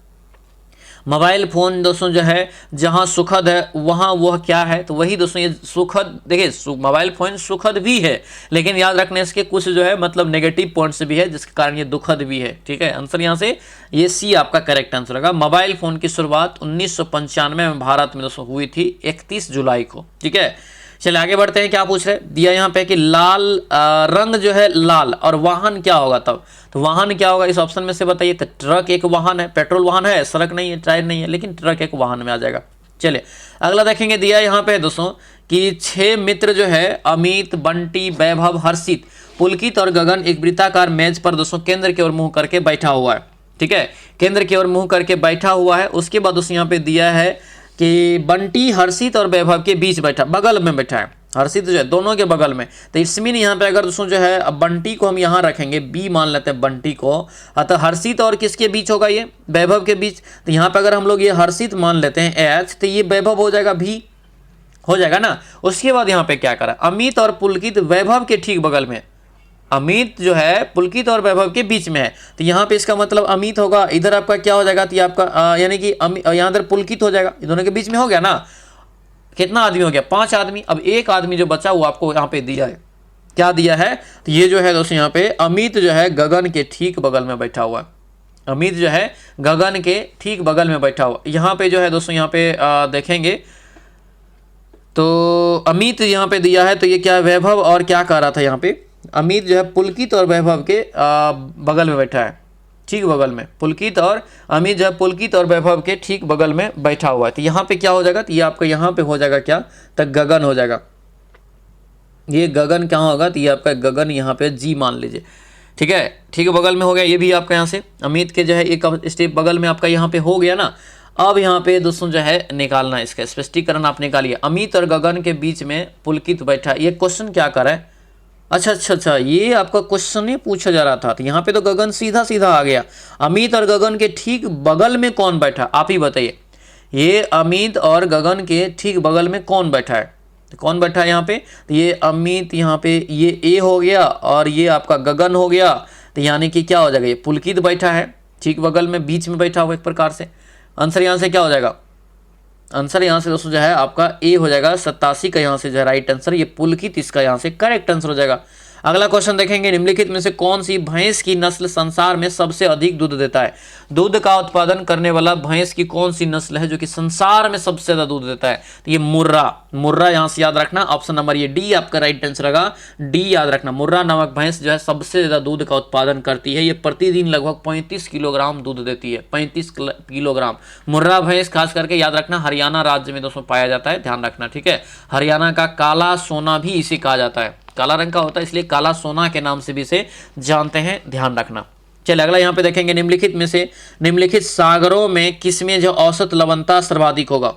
मोबाइल फोन दोस्तों जो है जहां सुखद है वहां वह क्या है? तो वही दोस्तों ये सुखद, देखिए मोबाइल फोन सुखद भी है, लेकिन याद रखने इसके कुछ जो है मतलब नेगेटिव पॉइंट्स भी है, जिसके कारण ये दुखद भी है, ठीक है। आंसर यहाँ से ये सी आपका करेक्ट आंसर होगा। मोबाइल फोन की शुरुआत 1995 में भारत में दोस्तों हुई थी, 31 जुलाई को, ठीक है। चलिए आगे बढ़ते हैं, क्या पूछ रहे हैं? दिया यहाँ पे कि लाल रंग जो है लाल, और वाहन क्या होगा तब? तो वाहन क्या होगा इस ऑप्शन में से बताइए? तो ट्रक एक वाहन है, पेट्रोल वाहन है, सड़क नहीं है, टायर नहीं है, लेकिन ट्रक एक वाहन में आ जाएगा। चलिए अगला देखेंगे, दिया यहाँ पे दोस्तों कि 6 मित्र जो है अमित, बंटी, वैभव, हर्षित, पुलकित और गगन एक वृत्ताकार मेज पर दोस्तों केंद्र की ओर मुंह करके बैठा हुआ है, ठीक है। केंद्र की ओर मुंह करके बैठा हुआ है। उसके बाद दोस्तों यहाँ पे दिया है कि बंटी हर्षित और वैभव के बीच बैठा, बगल में बैठा है, हर्षित जो है दोनों के बगल में। तो इसमें यहाँ पे अगर दोस्तों जो है अब बंटी को हम यहाँ रखेंगे, बी मान लेते हैं बंटी को, अतः हर्षित और किसके बीच होगा? ये वैभव के बीच। तो यहाँ पे अगर हम लोग ये हर्षित मान लेते हैं एच, तो ये वैभव हो जाएगा भी, हो जाएगा ना। उसके बाद यहाँ पे क्या करा? अमित और पुलकित वैभव के ठीक बगल में, अमित जो है पुलकित और वैभव के बीच में है, तो यहाँ पे इसका मतलब अमित होगा, इधर आपका क्या हो जाएगा? तो ये आपका यानी कि यहाँ इधर पुलकित हो जाएगा, दोनों के बीच में हो गया ना। कितना आदमी हो गया? 5 आदमी। अब एक आदमी जो बचा वो आपको यहाँ पे दिया है, क्या दिया है? तो ये जो है दोस्तों यहाँ पे अमित जो है गगन के ठीक बगल में बैठा हुआ है, अमित जो है गगन के ठीक बगल में बैठा हुआ। यहाँ पे जो है दोस्तों यहाँ पे देखेंगे तो अमित यहाँ पे दिया है, तो ये क्या है? वैभव और क्या कह रहा था यहाँ पे? अमित जो है पुलकित और वैभव के बगल में बैठा है, ठीक बगल में। पुलकित और अमित जो है पुलकित और वैभव के ठीक बगल में बैठा हुआ है। तो यहाँ पे क्या हो जाएगा? तो ये आपका यहाँ पे हो जाएगा क्या? तो गगन हो जाएगा। ये गगन क्या होगा? तो ये आपका गगन यहाँ पे जी मान लीजिए, ठीक है, ठीक बगल में हो गया। ये भी आपका यहाँ से अमित के जो है एक स्टेप बगल में आपका यहाँ पे हो गया ना। अब यहाँ पे दोस्तों जो है निकालना, इसका स्पष्टीकरण आप निकालिए। अमित और गगन के बीच में पुलकित बैठा, ये क्वेश्चन क्या कर रहा है? अच्छा अच्छा अच्छा, ये आपका क्वेश्चन ही पूछा जा रहा था, तो यहाँ पे तो गगन सीधा सीधा आ गया। अमित और गगन के ठीक बगल में कौन बैठा, आप ही बताइए। ये अमित और गगन के ठीक बगल में कौन बैठा है, तो कौन बैठा है यहाँ पे, तो ये अमित, यहाँ पे ये ए हो गया और ये आपका गगन हो गया, तो यानी कि क्या हो जाएगा, ये पुलकित बैठा है ठीक बगल में, बीच में बैठा हुआ एक प्रकार से। आंसर यहाँ से क्या हो जाएगा, आंसर यहाँ से दोस्तों जो है आपका ए हो जाएगा, 87 का यहाँ से जो है राइट आंसर, ये पुलकित इसका यहाँ से करेक्ट आंसर हो जाएगा। अगला क्वेश्चन देखेंगे, निम्नलिखित में से कौन सी भैंस की नस्ल संसार में सबसे अधिक दूध देता है। दूध का उत्पादन करने वाला भैंस की कौन सी नस्ल है जो कि संसार में सबसे ज्यादा दूध देता है, तो ये मुर्रा, मुर्रा यहाँ से याद रखना, ऑप्शन नंबर ये डी आपका राइट आंसर होगा, डी याद रखना। मुर्रा नामक भैंस जो है सबसे ज्यादा दूध का उत्पादन करती है, ये प्रतिदिन लगभग 35 किलोग्राम दूध देती है, 35 किलोग्राम। मुर्रा भैंस खास करके याद रखना हरियाणा राज्य में दोस्तों पाया जाता है, ध्यान रखना, ठीक है। हरियाणा का काला सोना भी इसे कहा जाता है, काला रंग का होता है इसलिए काला सोना के नाम से भी इसे जानते हैं, ध्यान रखना। चलिए अगला यहाँ पे देखेंगे, निम्नलिखित में से निम्नलिखित सागरों में किसमें जो औसत लवणता सर्वाधिक होगा,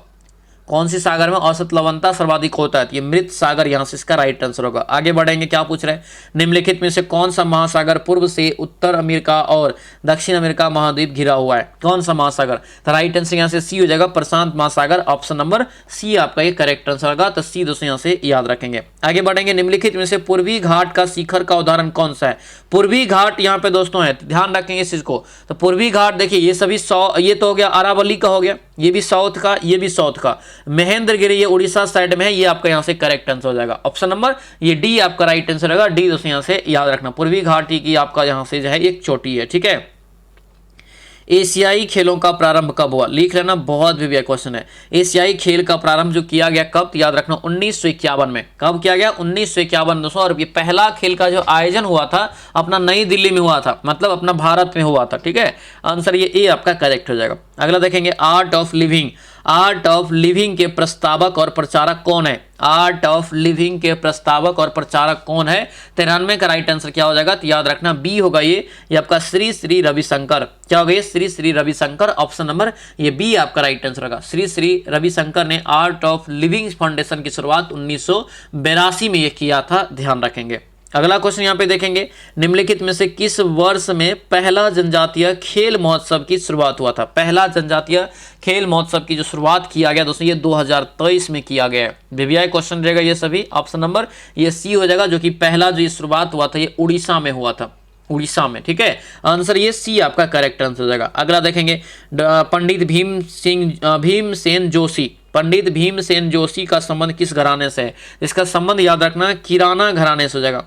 कौन सी सागर में औसत लवणता सर्वाधिक होता है, ये मृत सागर यहाँ से इसका राइट आंसर होगा। आगे बढ़ेंगे, क्या पूछ रहे हैं, निम्नलिखित में से कौन सा महासागर पूर्व से उत्तर अमेरिका और दक्षिण अमेरिका महाद्वीप घिरा हुआ है, कौन सा महासागर, तो राइट आंसर यहाँ से सी हो जाएगा, प्रशांत महासागर, ऑप्शन नंबर सी आपका ये करेक्ट आंसर होगा, तो सी दोस्तों यहाँ से याद रखेंगे। आगे बढ़ेंगे, निम्नलिखित में से पूर्वी घाट का शिखर का उदाहरण कौन सा है। पूर्वी घाट यहाँ पे दोस्तों है, ध्यान रखेंगे इस चीज को, तो पूर्वी घाट देखिए ये सभी ये तो हो गया अरावली का हो गया, ये भी साउथ का, ये भी साउथ का, महेंद्रगिरी ये उड़ीसा साइड में है, ये आपका यहाँ से करेक्ट आंसर हो जाएगा, ऑप्शन नंबर ये डी आपका राइट आंसर होगा, डी दोस्तों यहाँ से याद रखना। पूर्वी घाटी की आपका यहाँ से जो है एक चोटी है, ठीक है। एशियाई खेलों का प्रारंभ कब हुआ, लिख लेना, बहुत भी क्वेश्चन है। एशियाई खेल का प्रारंभ जो किया गया कब, याद रखना 1951 में, कब किया गया 1951 दोस्तों, और ये पहला खेल का जो आयोजन हुआ था अपना नई दिल्ली में हुआ था, मतलब अपना भारत में हुआ था, ठीक है। आंसर ये ए आपका करेक्ट हो जाएगा। अगला देखेंगे, art of living, art of living के प्रस्तावक और प्रचारक कौन है, आर्ट ऑफ लिविंग के प्रस्तावक और प्रचारक कौन है, 93 का राइट आंसर क्या हो जाएगा, तो याद रखना बी होगा, ये आपका श्री श्री रविशंकर, क्या होगा ये श्री श्री रविशंकर, ऑप्शन नंबर ये बी आपका राइट आंसर होगा। श्री श्री रविशंकर ने आर्ट ऑफ लिविंग फाउंडेशन की शुरुआत 1982 में ये किया था, ध्यान रखेंगे। अगला क्वेश्चन यहाँ पे देखेंगे, निम्नलिखित में से किस वर्ष में पहला जनजातीय खेल महोत्सव की शुरुआत हुआ था। पहला जनजातीय खेल महोत्सव की जो शुरुआत किया गया दोस्तों ये 2023 में किया गया है। वीवीआई क्वेश्चन रहेगा ये सभी, ऑप्शन नंबर ये सी हो जाएगा, जो कि पहला जो शुरुआत हुआ था ये उड़ीसा में हुआ था, उड़ीसा में, ठीक है। आंसर ये सी आपका करेक्ट आंसर हो जाएगा। अगला देखेंगे, पंडित भीमसेन जोशी, पंडित भीमसेन जोशी का संबंध किस घराने से है, इसका संबंध याद रखना किराना घराने से हो जाएगा,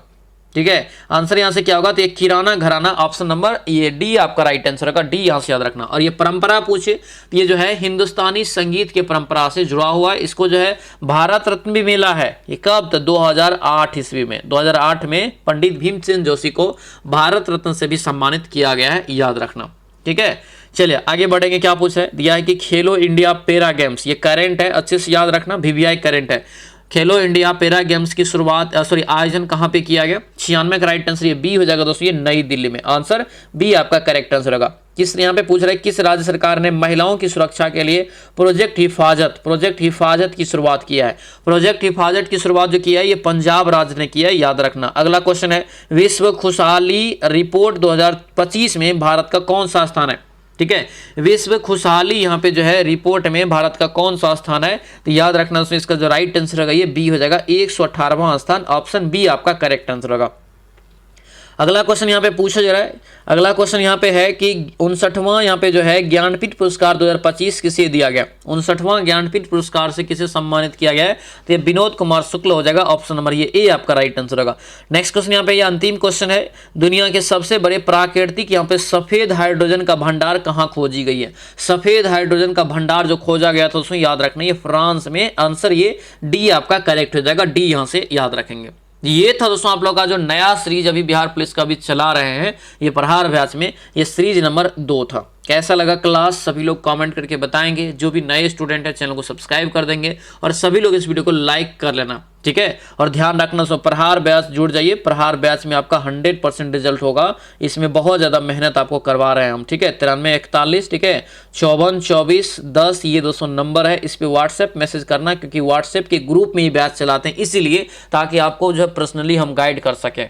ठीक है। आंसर यहां से क्या होगा, तो ये किराना घराना, ऑप्शन नंबर ये डी आपका राइट आंसर होगा, डी यहां से याद रखना। और ये परंपरा पूछे तो ये जो है हिंदुस्तानी संगीत के परंपरा से जुड़ा हुआ है, इसको जो है भारत रत्न भी मिला है, ये कब, तो 2008 ईस्वी में, 2008 में पंडित भीमसेन जोशी को भारत रत्न से भी सम्मानित किया गया है, याद रखना, ठीक है। चलिए आगे बढ़ेंगे, क्या पूछा है, दिया है कि खेलो इंडिया पैरा गेम्स, ये करंट है, अच्छे से याद रखना, वीवीआई करंट है। खेलो इंडिया पैरा गेम्स की शुरुआत आयोजन कहां पे किया गया, 96 का राइट आंसर ये बी हो जाएगा दोस्तों, ये नई दिल्ली में, आंसर बी आपका करेक्ट आंसर होगा। किस यहाँ पे पूछ रहे हैं, किस राज्य सरकार ने महिलाओं की सुरक्षा के लिए प्रोजेक्ट हिफाजत की शुरुआत किया है। प्रोजेक्ट हिफाजत की शुरुआत जो किया है ये पंजाब राज्य ने किया है, याद रखना। अगला क्वेश्चन है, विश्व खुशहाली रिपोर्ट 2025 में भारत का कौन सा स्थान है, ठीक है। विश्व खुशहाली यहाँ पे जो है रिपोर्ट में भारत का कौन सा स्थान है, तो याद रखना उसमें इसका जो राइट आंसर होगा ये बी हो जाएगा, 118वां स्थान, ऑप्शन बी आपका करेक्ट आंसर होगा। अगला क्वेश्चन यहाँ पे पूछा जा रहा है, अगला क्वेश्चन यहाँ पे है कि 59वां यहाँ पे जो है ज्ञानपीठ पुरस्कार 2025 किसे दिया गया, 59वां ज्ञानपीठ पुरस्कार से किसे सम्मानित किया गया है, तो ये विनोद कुमार शुक्ल हो जाएगा, ऑप्शन नंबर ये ए आपका राइट आंसर होगा। नेक्स्ट क्वेश्चन यहाँ पे ये अंतिम क्वेश्चन है, दुनिया के सबसे बड़े प्राकृतिक यहाँ पे सफेद हाइड्रोजन का भंडार कहाँ खोजी गई है। सफेद हाइड्रोजन का भंडार जो खोजा गया था उसमें याद रखना ये फ्रांस में, आंसर ये डी आपका करेक्ट हो जाएगा, डी यहाँ से याद रखेंगे। ये था दोस्तों आप लोग का जो नया सीरीज अभी बिहार पुलिस का भी चला रहे हैं, ये प्रहार अभ्यास में, ये सीरीज नंबर 2 था। कैसा लगा क्लास सभी लोग कमेंट करके बताएंगे। जो भी नए स्टूडेंट है चैनल को सब्सक्राइब कर देंगे और सभी लोग इस वीडियो को लाइक कर लेना, ठीक है। और ध्यान रखना सब प्रहार बैच जुड़ जाइए, प्रहार बैच में आपका 100% रिजल्ट होगा। इसमें बहुत ज़्यादा मेहनत आपको करवा रहे हैं हम, ठीक है। 9341, ठीक है, 542410 ये दोस्तों नंबर है। इस पर व्हाट्सएप मैसेज करना, क्योंकि व्हाट्सएप के ग्रुप में ही बैच चलाते हैं, इसीलिए ताकि आपको जो है पर्सनली हम गाइड कर सकें।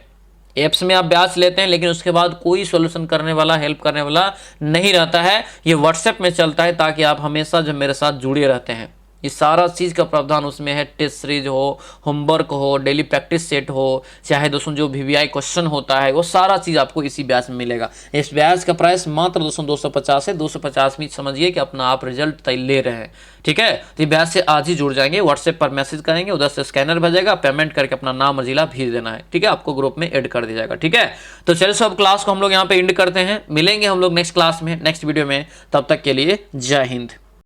एप्स में आप ब्याज लेते हैं लेकिन उसके बाद कोई सॉल्यूशन करने वाला, हेल्प करने वाला नहीं रहता है। ये व्हाट्सएप में चलता है ताकि आप हमेशा जो मेरे साथ जुड़े रहते हैं। ये सारा चीज़ का प्रावधान उसमें है। टेस्ट सीरीज हो, होमवर्क हो, डेली प्रैक्टिस सेट हो, चाहे दोस्तों जो VVI क्वेश्चन होता है, वो सारा चीज़ आपको इसी ब्याज में मिलेगा। इस ब्याज का प्राइस मात्र दोस्तों 250 है। 250 में समझिए कि अपना आप रिजल्ट ले रहे हैं, ठीक है। तो ये ब्याज से आज ही जुड़ जाएंगे, व्हाट्सएप पर मैसेज करेंगे, उधर से स्कैनर भेजेगा, पेमेंट करके अपना नाम और जिला भेज देना है, ठीक है। आपको ग्रुप में ऐड कर दिया जाएगा, ठीक है। तो चलिए सब क्लास को हम लोग यहाँ पे एंड करते हैं। मिलेंगे हम लोग नेक्स्ट क्लास में, नेक्स्ट वीडियो में। तब तक के लिए जय हिंद।